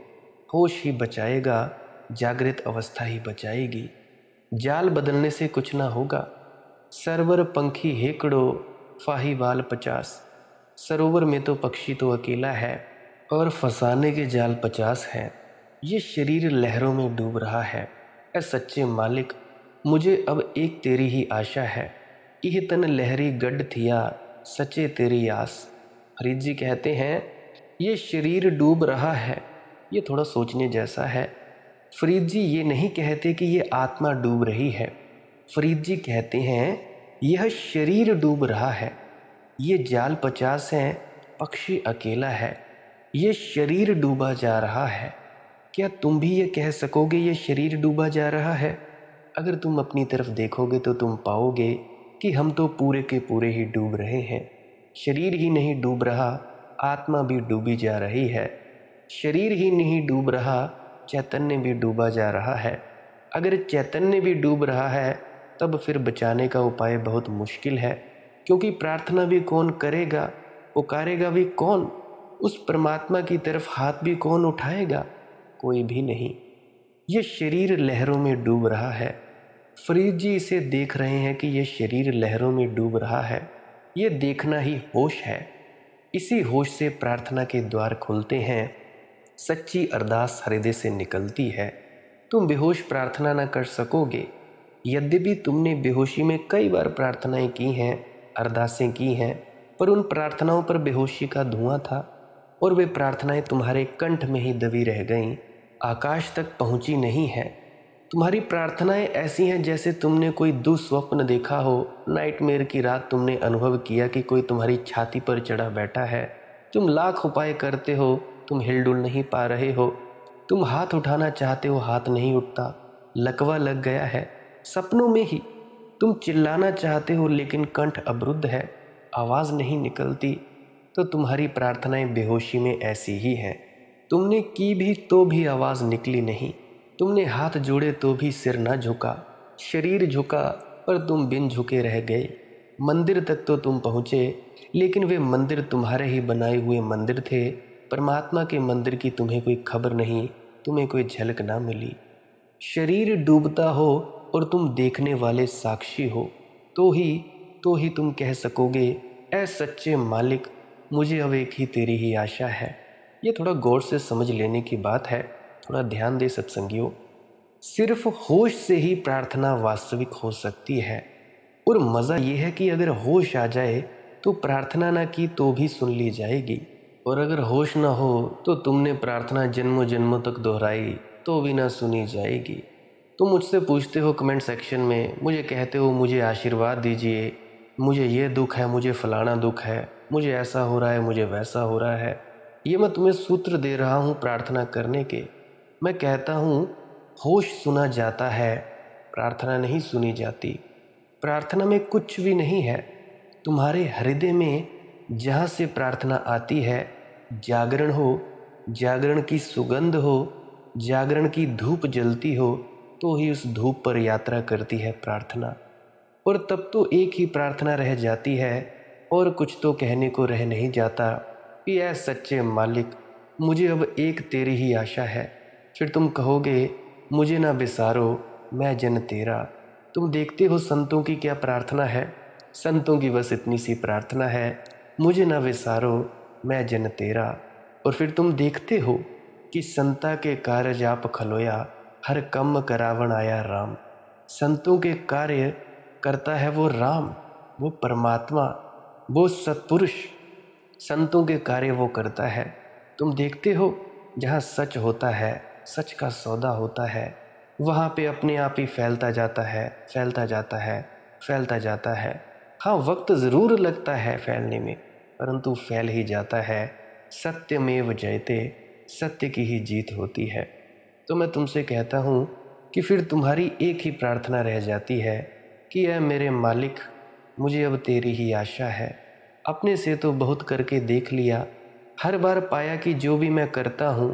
होश ही बचाएगा, जागृत अवस्था ही बचाएगी। जाल बदलने से कुछ ना होगा। सरवर पंखी हेकड़ो, फाही बाल 50। सरोवर में तो पक्षी तो अकेला है और फंसाने के जाल 50 हैं। ये शरीर लहरों में डूब रहा है। ऐ सच्चे मालिक, मुझे अब एक तेरी ही आशा है। यह तन लहरी गड्ढ थिया, सच्चे तेरी आस। फरीद जी कहते हैं, ये शरीर डूब रहा है। ये थोड़ा सोचने जैसा है। फरीद जी ये नहीं कहते कि ये आत्मा डूब रही है। फरीद जी कहते हैं, यह शरीर डूब रहा है। ये जाल 50 हैं, पक्षी अकेला है। ये शरीर डूबा जा रहा है। क्या तुम भी ये कह सकोगे ये शरीर डूबा जा रहा है? अगर तुम अपनी तरफ देखोगे तो तुम पाओगे कि हम तो पूरे के पूरे ही डूब रहे हैं। शरीर ही नहीं डूब रहा, आत्मा भी डूबी जा रही है। शरीर ही नहीं डूब रहा, चैतन्य भी डूबा जा रहा है। अगर चैतन्य भी डूब रहा है, तब फिर बचाने का उपाय बहुत मुश्किल है, क्योंकि प्रार्थना भी कौन करेगा, पुकारेगा भी कौन, उस परमात्मा की तरफ हाथ भी कौन उठाएगा? कोई भी नहीं। ये शरीर लहरों में डूब रहा है। फरीद जी इसे देख रहे हैं कि ये शरीर लहरों में डूब रहा है। ये देखना ही होश है। इसी होश से प्रार्थना के द्वार खुलते हैं, सच्ची अरदास हृदय से निकलती है। तुम बेहोश प्रार्थना न कर सकोगे। यद्यपि तुमने बेहोशी में कई बार प्रार्थनाएं की हैं, अरदासें की हैं, पर उन प्रार्थनाओं पर बेहोशी का धुआं था और वे प्रार्थनाएं तुम्हारे कंठ में ही दबी रह गईं, आकाश तक पहुंची नहीं है। तुम्हारी प्रार्थनाएं ऐसी हैं जैसे तुमने कोई दुस्वप्न देखा हो। नाइटमेयर की रात तुमने अनुभव किया कि कोई तुम्हारी छाती पर चढ़ा बैठा है। तुम लाख उपाय करते हो, तुम हिलडुल नहीं पा रहे हो। तुम हाथ उठाना चाहते हो, हाथ नहीं उठता, लकवा लग गया है। सपनों में ही तुम चिल्लाना चाहते हो, लेकिन कंठ अवरुद्ध है, आवाज़ नहीं निकलती। तो तुम्हारी प्रार्थनाएं बेहोशी में ऐसी ही हैं। तुमने की भी तो भी आवाज़ निकली नहीं। तुमने हाथ जोड़े तो भी सिर न झुका। शरीर झुका पर तुम बिन झुके रह गए। मंदिर तक तो तुम पहुँचे, लेकिन वे मंदिर तुम्हारे ही बनाए हुए मंदिर थे। परमात्मा के मंदिर की तुम्हें कोई खबर नहीं, तुम्हें कोई झलक ना मिली। शरीर डूबता हो और तुम देखने वाले साक्षी हो, तो ही तुम कह सकोगे, ऐ सच्चे मालिक, मुझे अब एक ही तेरी ही आशा है। ये थोड़ा गौर से समझ लेने की बात है, थोड़ा ध्यान दे सत्संगियों। सिर्फ होश से ही प्रार्थना वास्तविक हो सकती है। और मज़ा ये है कि अगर होश आ जाए तो प्रार्थना ना की तो भी सुन ली जाएगी, और अगर होश ना हो तो तुमने प्रार्थना जन्मों जन्मों तक दोहराई तो भी ना सुनी जाएगी। तुम मुझसे पूछते हो कमेंट सेक्शन में, मुझे कहते हो मुझे आशीर्वाद दीजिए, मुझे ये दुख है, मुझे फलाना दुख है, मुझे ऐसा हो रहा है, मुझे वैसा हो रहा है। ये मैं तुम्हें सूत्र दे रहा हूँ प्रार्थना करने के। मैं कहता हूँ होश सुना जाता है, प्रार्थना नहीं सुनी जाती। प्रार्थना में कुछ भी नहीं है। तुम्हारे हृदय में जहाँ से प्रार्थना आती है, जागरण हो, जागरण की सुगंध हो, जागरण की धूप जलती हो, तो ही उस धूप पर यात्रा करती है प्रार्थना। और तब तो एक ही प्रार्थना रह जाती है और कुछ तो कहने को रह नहीं जाता कि ऐ सच्चे मालिक, मुझे अब एक तेरी ही आशा है। फिर तुम कहोगे, मुझे ना बिसारो, मैं जन तेरा। तुम देखते हो संतों की क्या प्रार्थना है। संतों की बस इतनी सी प्रार्थना है, मुझे ना विसारो, मैं जन तेरा। और फिर तुम देखते हो कि संता के कार्य आप खलोया, हर कम करावन आया राम। संतों के कार्य करता है वो राम, वो परमात्मा, वो सत्पुरुष। संतों के कार्य वो करता है। तुम देखते हो जहाँ सच होता है, सच का सौदा होता है, वहाँ पे अपने आप ही फैलता जाता है, फैलता जाता है, फैलता जाता है। हाँ, वक्त ज़रूर लगता है फैलने में, परंतु फैल ही जाता है। सत्यमेव जयते, सत्य की ही जीत होती है। तो मैं तुमसे कहता हूँ कि फिर तुम्हारी एक ही प्रार्थना रह जाती है कि ऐ मेरे मालिक, मुझे अब तेरी ही आशा है। अपने से तो बहुत करके देख लिया, हर बार पाया कि जो भी मैं करता हूँ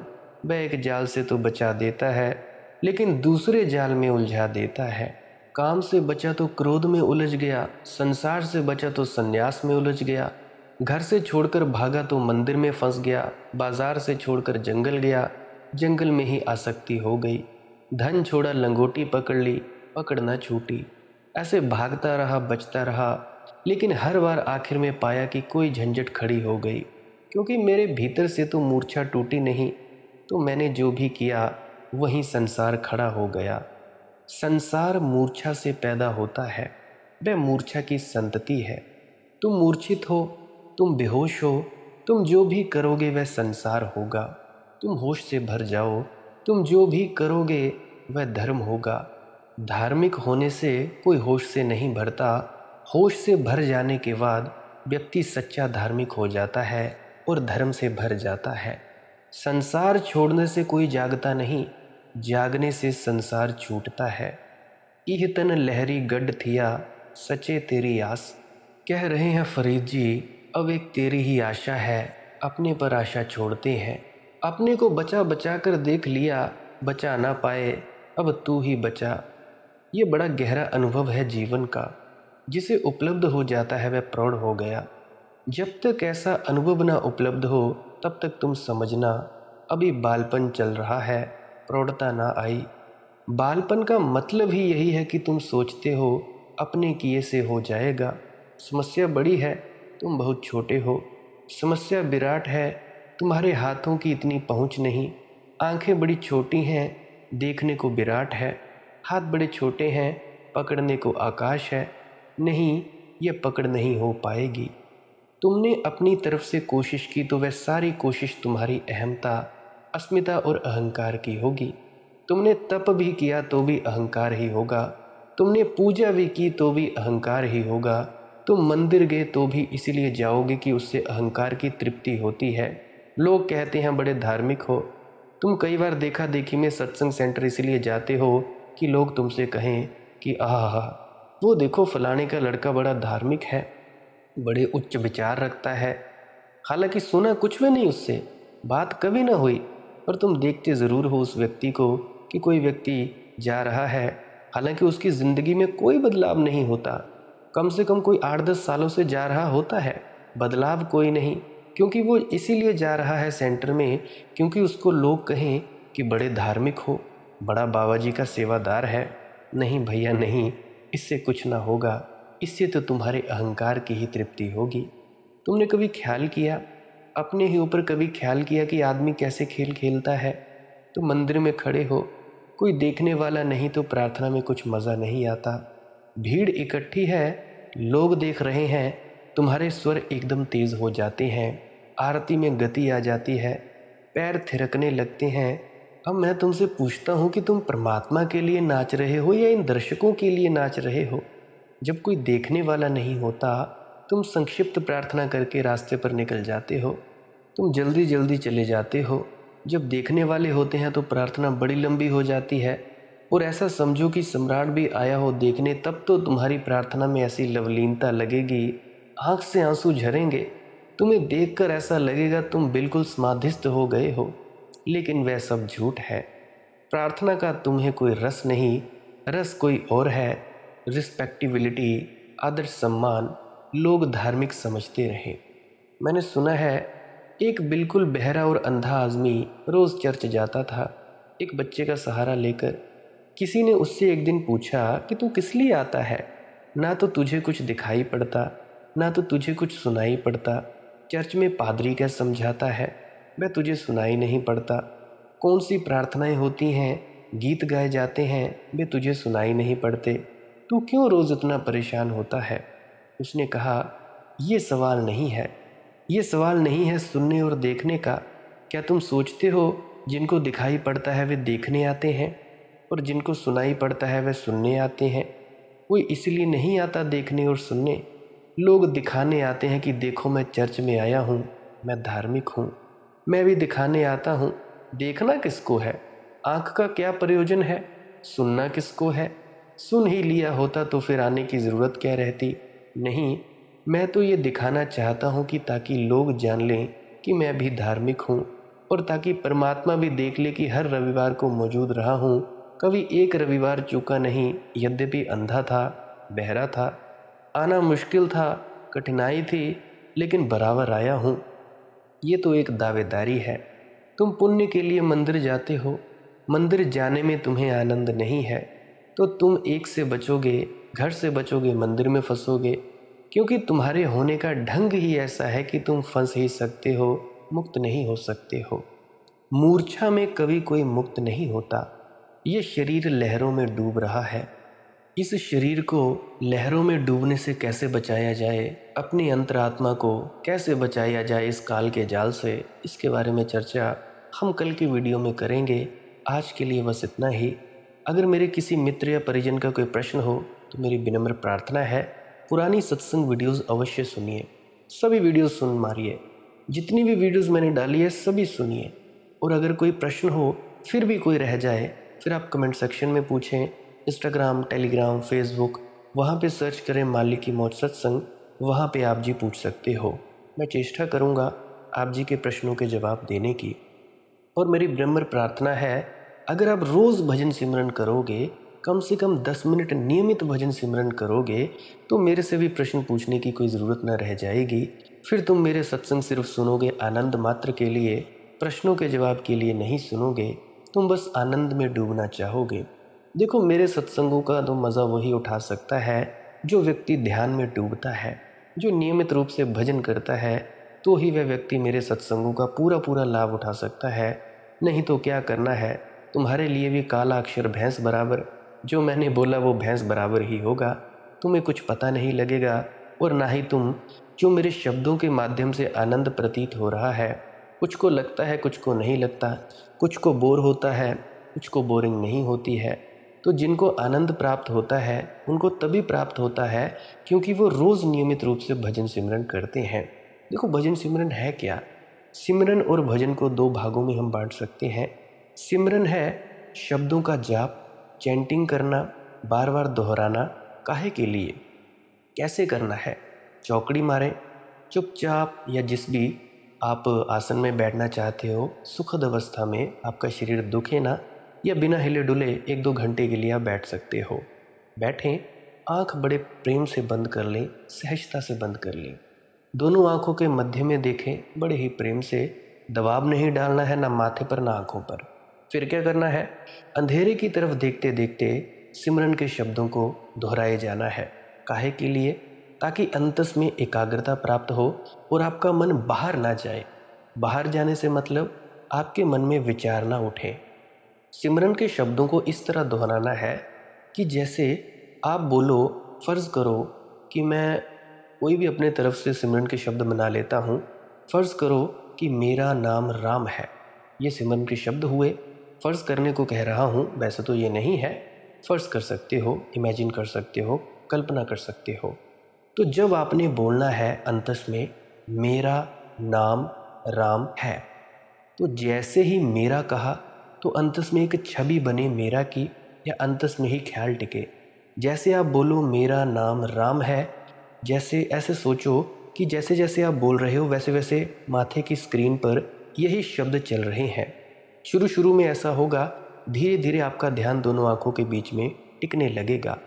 वह एक जाल से तो बचा देता है, लेकिन दूसरे जाल में उलझा देता है। काम से बचा तो क्रोध में उलझ गया, संसार से बचा तो संन्यास में उलझ गया, घर से छोड़कर भागा तो मंदिर में फंस गया, बाजार से छोड़कर जंगल गया, जंगल में ही आसक्ति हो गई, धन छोड़ा लंगोटी पकड़ ली, पकड़ न छूटी। ऐसे भागता रहा, बचता रहा, लेकिन हर बार आखिर में पाया कि कोई झंझट खड़ी हो गई, क्योंकि मेरे भीतर से तो मूर्छा टूटी नहीं, तो मैंने जो भी किया वहीं संसार खड़ा हो गया। संसार मूर्छा से पैदा होता है, वह मूर्छा की संतति है। तुम मूर्छित हो, तुम बेहोश हो, तुम जो भी करोगे वह संसार होगा। तुम होश से भर जाओ, तुम जो भी करोगे वह धर्म होगा। धार्मिक होने से कोई होश से नहीं भरता, होश से भर जाने के बाद व्यक्ति सच्चा धार्मिक हो जाता है और धर्म से भर जाता है। संसार छोड़ने से कोई जागता नहीं, जागने से संसार छूटता है। इह तन लहरी गड्ढ थिया, सचे तेरी आस। कह रहे हैं फरीद जी, अब एक तेरी ही आशा है, अपने पर आशा छोड़ते हैं। अपने को बचा बचा कर देख लिया, बचा ना पाए, अब तू ही बचा। ये बड़ा गहरा अनुभव है जीवन का, जिसे उपलब्ध हो जाता है वह प्रौढ़ हो गया। जब तक ऐसा अनुभव ना उपलब्ध हो तब तक तुम समझना अभी बालपन चल रहा है, प्रौढ़ता ना आई। बालपन का मतलब ही यही है कि तुम सोचते हो अपने किए से हो जाएगा। समस्या बड़ी है, तुम बहुत छोटे हो। समस्या विराट है, तुम्हारे हाथों की इतनी पहुंच नहीं। आंखें बड़ी छोटी हैं, देखने को विराट है। हाथ बड़े छोटे हैं, पकड़ने को आकाश है। नहीं, यह पकड़ नहीं हो पाएगी। तुमने अपनी तरफ से कोशिश की तो वह सारी कोशिश तुम्हारी अहमता, अस्मिता और अहंकार की होगी। तुमने तप भी किया तो भी अहंकार ही होगा। तुमने पूजा भी की तो भी अहंकार ही होगा। तुम मंदिर गए तो भी इसीलिए जाओगे कि उससे अहंकार की तृप्ति होती है। लोग कहते हैं बड़े धार्मिक हो। तुम कई बार देखा देखी में सत्संग सेंटर इसलिए जाते हो कि लोग तुमसे कहें कि आहा, वो देखो फलाने का लड़का बड़ा धार्मिक है, बड़े उच्च विचार रखता है। हालांकि सुना कुछ भी नहीं उससे, बात कभी ना हुई, पर तुम देखते ज़रूर हो उस व्यक्ति को कि कोई व्यक्ति जा रहा है, हालांकि उसकी ज़िंदगी में कोई बदलाव नहीं होता। कम से कम कोई 8-10 सालों से जा रहा होता है, बदलाव कोई नहीं, क्योंकि वो इसीलिए जा रहा है सेंटर में क्योंकि उसको लोग कहें कि बड़े धार्मिक हो, बड़ा बाबा जी का सेवादार है। नहीं भैया नहीं, इससे कुछ ना होगा, इससे तो तुम्हारे अहंकार की ही तृप्ति होगी। तुमने कभी ख्याल किया, अपने ही ऊपर कभी ख्याल किया कि आदमी कैसे खेल खेलता है? तो मंदिर में खड़े हो, कोई देखने वाला नहीं तो प्रार्थना में कुछ मज़ा नहीं आता। भीड़ इकट्ठी है, लोग देख रहे हैं, तुम्हारे स्वर एकदम तेज़ हो जाते हैं, आरती में गति आ जाती है, पैर थिरकने लगते हैं। अब मैं तुमसे पूछता हूँ कि तुम परमात्मा के लिए नाच रहे हो या इन दर्शकों के लिए नाच रहे हो? जब कोई देखने वाला नहीं होता, तुम संक्षिप्त प्रार्थना करके रास्ते पर निकल जाते हो, तुम जल्दी जल्दी चले जाते हो। जब देखने वाले होते हैं तो प्रार्थना बड़ी लंबी हो जाती है, और ऐसा समझो कि सम्राट भी आया हो देखने, तब तो तुम्हारी प्रार्थना में ऐसी लवलीनता लगेगी, आँख से आंसू झरेंगे। तुम्हें देखकर ऐसा लगेगा तुम बिल्कुल समाधिस्थ हो गए हो, लेकिन वह सब झूठ है। प्रार्थना का तुम्हें कोई रस नहीं, रस कोई और है। रिस्पेक्टिबिलिटी, आदर सम्मान, लोग धार्मिक समझते रहे। मैंने सुना है एक बिल्कुल बहरा और अंधा आदमी रोज़ चर्च जाता था, एक बच्चे का सहारा लेकर। किसी ने उससे एक दिन पूछा कि तू किस लिए आता है? ना तो तुझे कुछ दिखाई पड़ता, ना तो तुझे कुछ सुनाई पड़ता। चर्च में पादरी क्या समझाता है वह तुझे सुनाई नहीं पड़ता। कौन सी प्रार्थनाएं होती हैं, गीत गाए जाते हैं, वे तुझे सुनाई नहीं पड़ते। तू क्यों रोज़ इतना परेशान होता है? उसने कहा, ये सवाल नहीं है, ये सवाल नहीं है सुनने और देखने का। क्या तुम सोचते हो जिनको दिखाई पड़ता है वे देखने आते हैं, और जिनको सुनाई पड़ता है वे सुनने आते हैं? कोई इसलिए नहीं आता देखने और सुनने, लोग दिखाने आते हैं कि देखो मैं चर्च में आया हूँ, मैं धार्मिक हूँ। मैं भी दिखाने आता हूँ। देखना किसको है? आँख का क्या प्रयोजन है? सुनना किसको है? सुन ही लिया होता तो फिर आने की ज़रूरत क्या रहती? नहीं, मैं तो ये दिखाना चाहता हूँ कि ताकि लोग जान लें कि मैं भी धार्मिक हूँ। और ताकि परमात्मा भी देख ले कि हर रविवार को मौजूद रहा हूँ, कभी एक रविवार चूका नहीं। यद्यपि अंधा था, बहरा था, आना मुश्किल था, कठिनाई थी, लेकिन बराबर आया हूँ। ये तो एक दावेदारी है। तुम पुण्य के लिए मंदिर जाते हो, मंदिर जाने में तुम्हें आनंद नहीं है, तो तुम एक से बचोगे, घर से बचोगे, मंदिर में फंसोगे, क्योंकि तुम्हारे होने का ढंग ही ऐसा है कि तुम फंस ही सकते हो, मुक्त नहीं हो सकते हो। मूर्छा में कभी कोई मुक्त नहीं होता। ये शरीर लहरों में डूब रहा है। इस शरीर को लहरों में डूबने से कैसे बचाया जाए, अपनी अंतरात्मा को कैसे बचाया जाए इस काल के जाल से, इसके बारे में चर्चा हम कल की वीडियो में करेंगे। आज के लिए बस इतना ही। अगर मेरे किसी मित्र या परिजन का कोई प्रश्न हो तो मेरी विनम्र प्रार्थना है, पुरानी सत्संग वीडियोस अवश्य सुनिए। सभी वीडियोस सुन मारिए, जितनी भी वीडियोस मैंने डाली है सभी सुनिए। और अगर कोई प्रश्न हो, फिर भी कोई रह जाए, फिर आप कमेंट सेक्शन में पूछें। इंस्टाग्राम, टेलीग्राम, फेसबुक, वहाँ पे सर्च करें मालिक की मौज सत्संग, वहाँ पे आप जी पूछ सकते हो। मैं चेष्टा करूँगा आप जी के प्रश्नों के जवाब देने की। और मेरी विनम्र प्रार्थना है, अगर आप रोज़ भजन सिमरन करोगे, कम से कम 10 मिनट नियमित भजन सिमरन करोगे, तो मेरे से भी प्रश्न पूछने की कोई ज़रूरत न रह जाएगी। फिर तुम मेरे सत्संग सिर्फ सुनोगे आनंद मात्र के लिए, प्रश्नों के जवाब के लिए नहीं सुनोगे। तुम बस आनंद में डूबना चाहोगे। देखो, मेरे सत्संगों का तो मज़ा वही उठा सकता है जो व्यक्ति ध्यान में डूबता है, जो नियमित रूप से भजन करता है, तो ही वह व्यक्ति मेरे सत्संगों का पूरा पूरा लाभ उठा सकता है। नहीं तो क्या करना है, तुम्हारे लिए भी काला अक्षर भैंस बराबर, जो मैंने बोला वो भैंस बराबर ही होगा। तुम्हें कुछ पता नहीं लगेगा, और ना ही तुम जो मेरे शब्दों के माध्यम से आनंद प्रतीत हो रहा है, कुछ को लगता है, कुछ को नहीं लगता, कुछ को बोर होता है, कुछ को बोरिंग नहीं होती है। तो जिनको आनंद प्राप्त होता है उनको तभी प्राप्त होता है क्योंकि वो रोज़ नियमित रूप से भजन सिमरन करते हैं। देखो, भजन सिमरन है क्या? सिमरन और भजन को दो भागों में हम बांट सकते हैं। सिमरन है शब्दों का जाप, चैंटिंग करना, बार बार दोहराना। काहे के लिए, कैसे करना है? चौकड़ी मारें, चुपचाप, या जिस भी आप आसन में बैठना चाहते हो, सुखद अवस्था में, आपका शरीर दुखे ना, या बिना हिले डुले 1-2 घंटे के लिए आप बैठ सकते हो। बैठें, आंख बड़े प्रेम से बंद कर लें, सहजता से बंद कर लें। दोनों आंखों के मध्य में देखें, बड़े ही प्रेम से। दबाव नहीं डालना है, ना माथे पर ना आंखों पर। फिर क्या करना है, अंधेरे की तरफ देखते देखते सिमरन के शब्दों को दोहराए जाना है। काहे के लिए? ताकि अंतस में एकाग्रता प्राप्त हो और आपका मन बाहर ना जाए। बाहर जाने से मतलब आपके मन में विचार ना उठे। सिमरन के शब्दों को इस तरह दोहराना है कि जैसे आप बोलो, फ़र्ज़ करो कि मैं कोई भी अपने तरफ से सिमरन के शब्द बना लेता हूँ। फ़र्ज़ करो कि मेरा नाम राम है, ये सिमरन के शब्द हुए। फ़र्ज़ करने को कह रहा हूँ, वैसे तो ये नहीं है। फ़र्ज़ कर सकते हो, इमेजिन कर सकते हो, कल्पना कर सकते हो। तो जब आपने बोलना है अंतस में, मेरा नाम राम है, तो जैसे ही मेरा कहा तो अंतस में एक छवि बने मेरा की, या अंतस में ही ख्याल टिके। जैसे आप बोलो मेरा नाम राम है, जैसे ऐसे सोचो कि जैसे जैसे आप बोल रहे हो वैसे वैसे माथे की स्क्रीन पर यही शब्द चल रहे हैं। शुरू शुरू में ऐसा होगा, धीरे धीरे आपका ध्यान दोनों आंखों के बीच में टिकने लगेगा।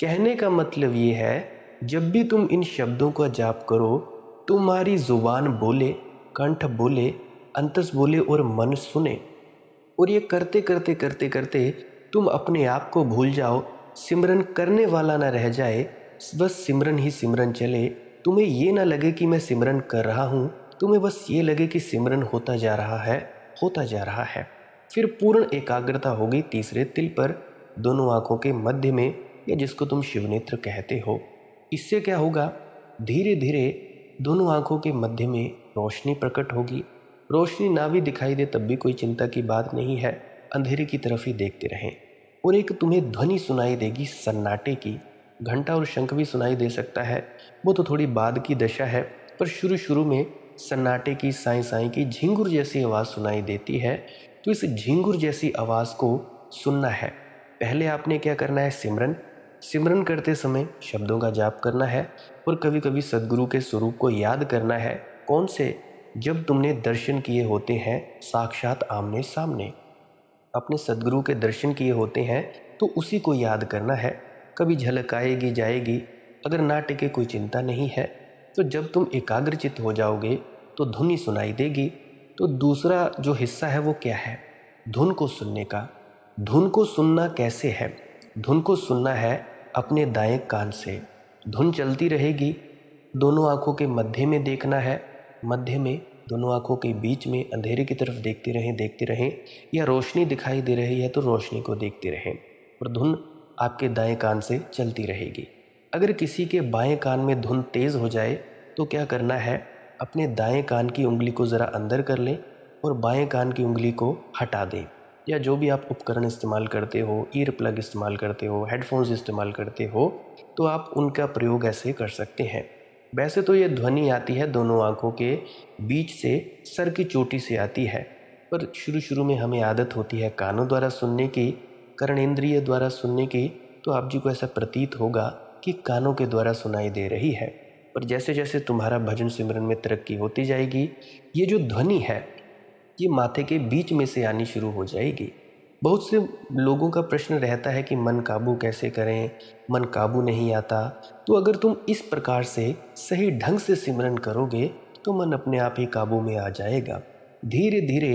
कहने का मतलब ये है, जब भी तुम इन शब्दों का जाप करो, तुम्हारी जुबान बोले, कंठ बोले, अंतस बोले और मन सुने। और ये करते करते करते करते तुम अपने आप को भूल जाओ, सिमरन करने वाला ना रह जाए, बस सिमरन ही सिमरन चले। तुम्हें ये ना लगे कि मैं सिमरन कर रहा हूँ, तुम्हें बस ये लगे कि सिमरन होता जा रहा है, होता जा रहा है। फिर पूर्ण एकाग्रता होगी तीसरे तिल पर, दोनों आंखों के मध्य में, या जिसको तुम शिवनेत्र कहते हो। इससे क्या होगा, धीरे धीरे दोनों आंखों के मध्य में रोशनी प्रकट होगी। रोशनी ना भी दिखाई दे तब भी कोई चिंता की बात नहीं है, अंधेरे की तरफ ही देखते रहें। और एक तुम्हें ध्वनि सुनाई देगी सन्नाटे की। घंटा और शंख भी सुनाई दे सकता है, वो तो थोड़ी बाद की दशा है, पर शुरू शुरू में सन्नाटे की, साई साई की झिंगुर जैसी आवाज़ सुनाई देती है। तो इस झिंगुर जैसी आवाज़ को सुनना है। पहले आपने क्या करना है, सिमरन। सिमरन करते समय शब्दों का जाप करना है, और कभी कभी सद्गुरु के स्वरूप को याद करना है। कौन से? जब तुमने दर्शन किए होते हैं साक्षात आमने सामने। अपने सदगुरु के दर्शन किए होते हैं तो उसी को याद करना है। कभी झलक आएगी जाएगी, अगर ना टिके कोई चिंता नहीं है। तो जब तुम एकाग्रचित हो जाओगे तो धुन ही सुनाई देगी। तो दूसरा जो हिस्सा है वो क्या है? धुन को सुनने का। धुन को सुनना कैसे है? धुन को सुनना है अपने दाएं कान से। धुन चलती रहेगी, दोनों आंखों के मध्य में देखना है। मध्य में, दोनों आंखों के बीच में अंधेरे की तरफ देखते रहें, या रोशनी दिखाई दे रही है तो रोशनी को देखते रहें। और धुन आपके दाएं कान से चलती रहेगी। अगर किसी के बाएं कान में धुन तेज़ हो जाए तो क्या करना है? अपने दाएं कान की उंगली को ज़रा अंदर कर लें और बाएं कान की उंगली को हटा दें। या जो भी आप उपकरण इस्तेमाल करते हो, ईयर प्लग इस्तेमाल करते हो, हेडफोन्स इस्तेमाल करते हो, तो आप उनका प्रयोग ऐसे कर सकते हैं। वैसे तो ये ध्वनि आती है दोनों आंखों के बीच से, सर की चोटी से आती है, पर शुरू में हमें आदत होती है कानों द्वारा सुनने की, कर्णेंद्रिय द्वारा सुनने की। तो आप जी को ऐसा प्रतीत होगा कि कानों के द्वारा सुनाई दे रही है। पर जैसे जैसे तुम्हारा भजन सिमरन में तरक्की होती जाएगी, ये जो ध्वनि है ये माथे के बीच में से आनी शुरू हो जाएगी। बहुत से लोगों का प्रश्न रहता है कि मन काबू कैसे करें, मन काबू नहीं आता। तो अगर तुम इस प्रकार से सही ढंग से सिमरन करोगे तो मन अपने आप ही काबू में आ जाएगा। धीरे धीरे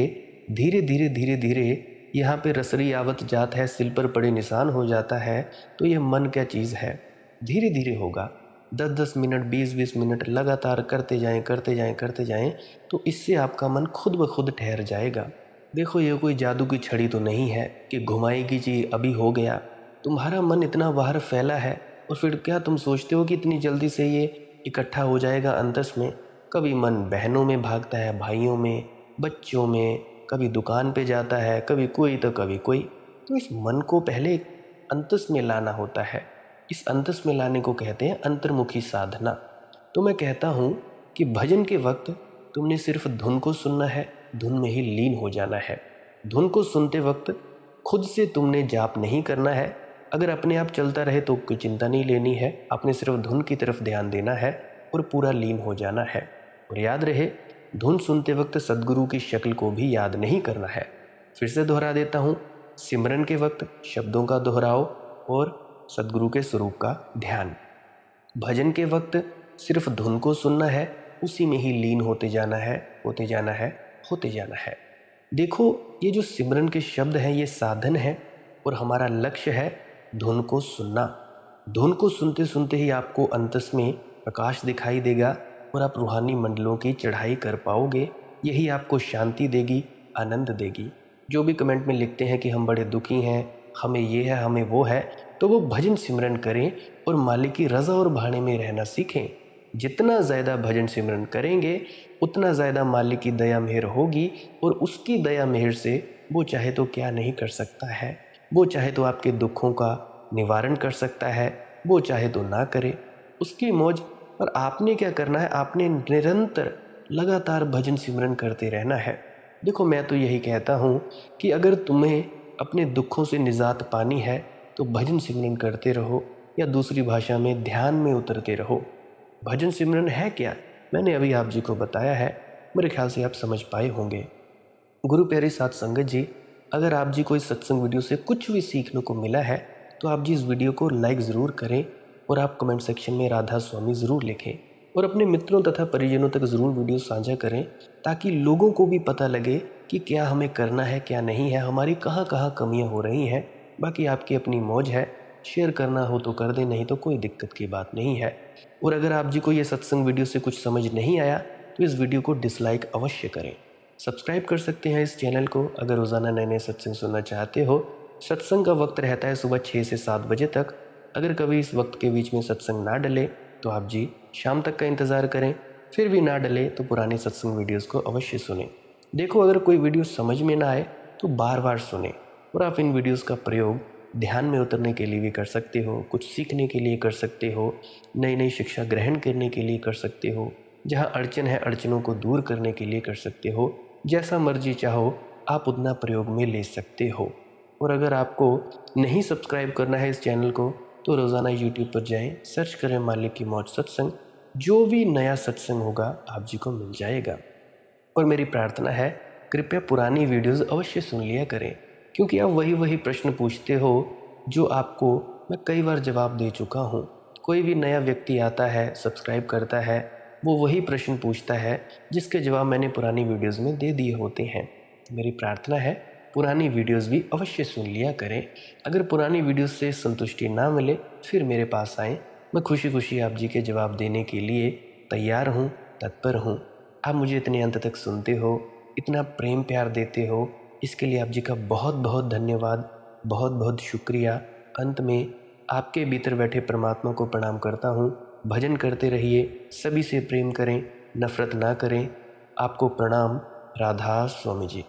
धीरे धीरे धीरे धीरे यहाँ पे रसरी आवत जात है, सिल पर पड़े निशान हो जाता है। तो ये मन क्या चीज़ है? धीरे धीरे होगा। 10-10 मिनट, 20-20 मिनट लगातार करते जाएं, तो इससे आपका मन खुद ब खुद ठहर जाएगा। देखो, ये कोई जादू की छड़ी तो नहीं है कि घुमाएगी जी अभी हो गया। तुम्हारा मन इतना बाहर फैला है, और फिर क्या तुम सोचते हो कि इतनी जल्दी से ये इकट्ठा हो जाएगा अंतस में? कभी मन बहनों में भागता है, भाइयों में, बच्चों में, कभी दुकान पे जाता है, कभी कोई तो कभी कोई। तो इस मन को पहले अंतस में लाना होता है। इस अंतस में लाने को कहते हैं अंतर्मुखी साधना। तो मैं कहता हूँ कि भजन के वक्त तुमने सिर्फ धुन को सुनना है, धुन में ही लीन हो जाना है। धुन को सुनते वक्त खुद से तुमने जाप नहीं करना है। अगर अपने आप चलता रहे तो कोई चिंता नहीं लेनी है, आपने सिर्फ धुन की तरफ ध्यान देना है और पूरा लीन हो जाना है। और याद रहे, धुन सुनते वक्त सदगुरु की शक्ल को भी याद नहीं करना है। फिर से दोहरा देता हूँ, सिमरन के वक्त शब्दों का दोहराओ और सदगुरु के स्वरूप का ध्यान। भजन के वक्त सिर्फ धुन को सुनना है, उसी में ही लीन होते जाना है, होते जाना है, होते जाना है। देखो, ये जो सिमरन के शब्द हैं ये साधन है, और हमारा लक्ष्य है धुन को सुनना। धुन को सुनते सुनते ही आपको अंतस में प्रकाश दिखाई देगा और आप रूहानी मंडलों की चढ़ाई कर पाओगे। यही आपको शांति देगी, आनंद देगी। जो भी कमेंट में लिखते हैं कि हम बड़े दुखी हैं, हमें ये है, हमें वो है, तो वो भजन सिमरन करें और मालिक की रज़ा और भाने में रहना सीखें। जितना ज़्यादा भजन सिमरन करेंगे उतना ज़्यादा मालिक की दया मेहर होगी, और उसकी दया मेहर से वो चाहे तो क्या नहीं कर सकता है। वो चाहे तो आपके दुखों का निवारण कर सकता है, वो चाहे तो ना करे, उसकी मौज। और आपने क्या करना है? आपने निरंतर लगातार भजन सिमरन करते रहना है। देखो, मैं तो यही कहता हूँ कि अगर तुम्हें अपने दुखों से निजात पानी है तो भजन सिमरन करते रहो, या दूसरी भाषा में ध्यान में उतरते रहो। भजन सिमरन है क्या? मैंने अभी आप जी को बताया है, मेरे ख्याल से आप समझ पाए होंगे। गुरु प्यारी साथ संगत जी, अगर आप जी को इस सत्संग वीडियो से कुछ भी सीखने को मिला है तो आप जी इस वीडियो को लाइक ज़रूर करें, और आप कमेंट सेक्शन में राधा स्वामी ज़रूर लिखें, और अपने मित्रों तथा परिजनों तक ज़रूर वीडियो साझा करें, ताकि लोगों को भी पता लगे कि क्या हमें करना है, क्या नहीं है, हमारी कहाँ कहाँ कमियाँ हो रही हैं। बाकी आपकी अपनी मौज है, शेयर करना हो तो कर दें, नहीं तो कोई दिक्कत की बात नहीं है। और अगर आप जी को ये सत्संग वीडियो से कुछ समझ नहीं आया तो इस वीडियो को डिसलाइक अवश्य करें। सब्सक्राइब कर सकते हैं इस चैनल को अगर रोज़ाना नए नए सत्संग सुनना चाहते हो। सत्संग का वक्त रहता है सुबह 6 से 7 बजे तक। अगर कभी इस वक्त के बीच में सत्संग ना डले तो आप जी शाम तक का इंतज़ार करें। फिर भी ना डले तो पुराने सत्संग वीडियोज़ को अवश्य सुनें। देखो, अगर कोई वीडियो समझ में ना आए तो बार बार सुनें, और आप इन वीडियोज़ का प्रयोग ध्यान में उतरने के लिए भी कर सकते हो, कुछ सीखने के लिए कर सकते हो, नई नई शिक्षा ग्रहण करने के लिए कर सकते हो, जहाँ अड़चन है अड़चनों को दूर करने के लिए कर सकते हो। जैसा मर्जी चाहो आप उतना प्रयोग में ले सकते हो। और अगर आपको नहीं सब्सक्राइब करना है इस चैनल को तो रोज़ाना यूट्यूब पर जाएं, सर्च करें मालिक की मौज सत्संग। जो भी नया सत्संग होगा आप जी को मिल जाएगा। और मेरी प्रार्थना है कृपया पुरानी वीडियोस अवश्य सुन लिया करें, क्योंकि आप वही वही प्रश्न पूछते हो जो आपको मैं कई बार जवाब दे चुका हूँ। कोई भी नया व्यक्ति आता है, सब्सक्राइब करता है, वो वही प्रश्न पूछता है जिसके जवाब मैंने पुरानी वीडियोस में दे दिए होते हैं। मेरी प्रार्थना है पुरानी वीडियोस भी अवश्य सुन लिया करें। अगर पुरानी वीडियोस से संतुष्टि ना मिले फिर मेरे पास आएँ, मैं खुशी खुशी आप जी के जवाब देने के लिए तैयार हूँ, तत्पर हूँ। आप मुझे इतने अंत तक सुनते हो, इतना प्रेम प्यार देते हो, इसके लिए आप जी का बहुत बहुत धन्यवाद, बहुत बहुत शुक्रिया। अंत में आपके भीतर बैठे परमात्मा को प्रणाम करता हूँ। भजन करते रहिए, सभी से प्रेम करें, नफरत ना करें। आपको प्रणाम। राधा स्वामी जी।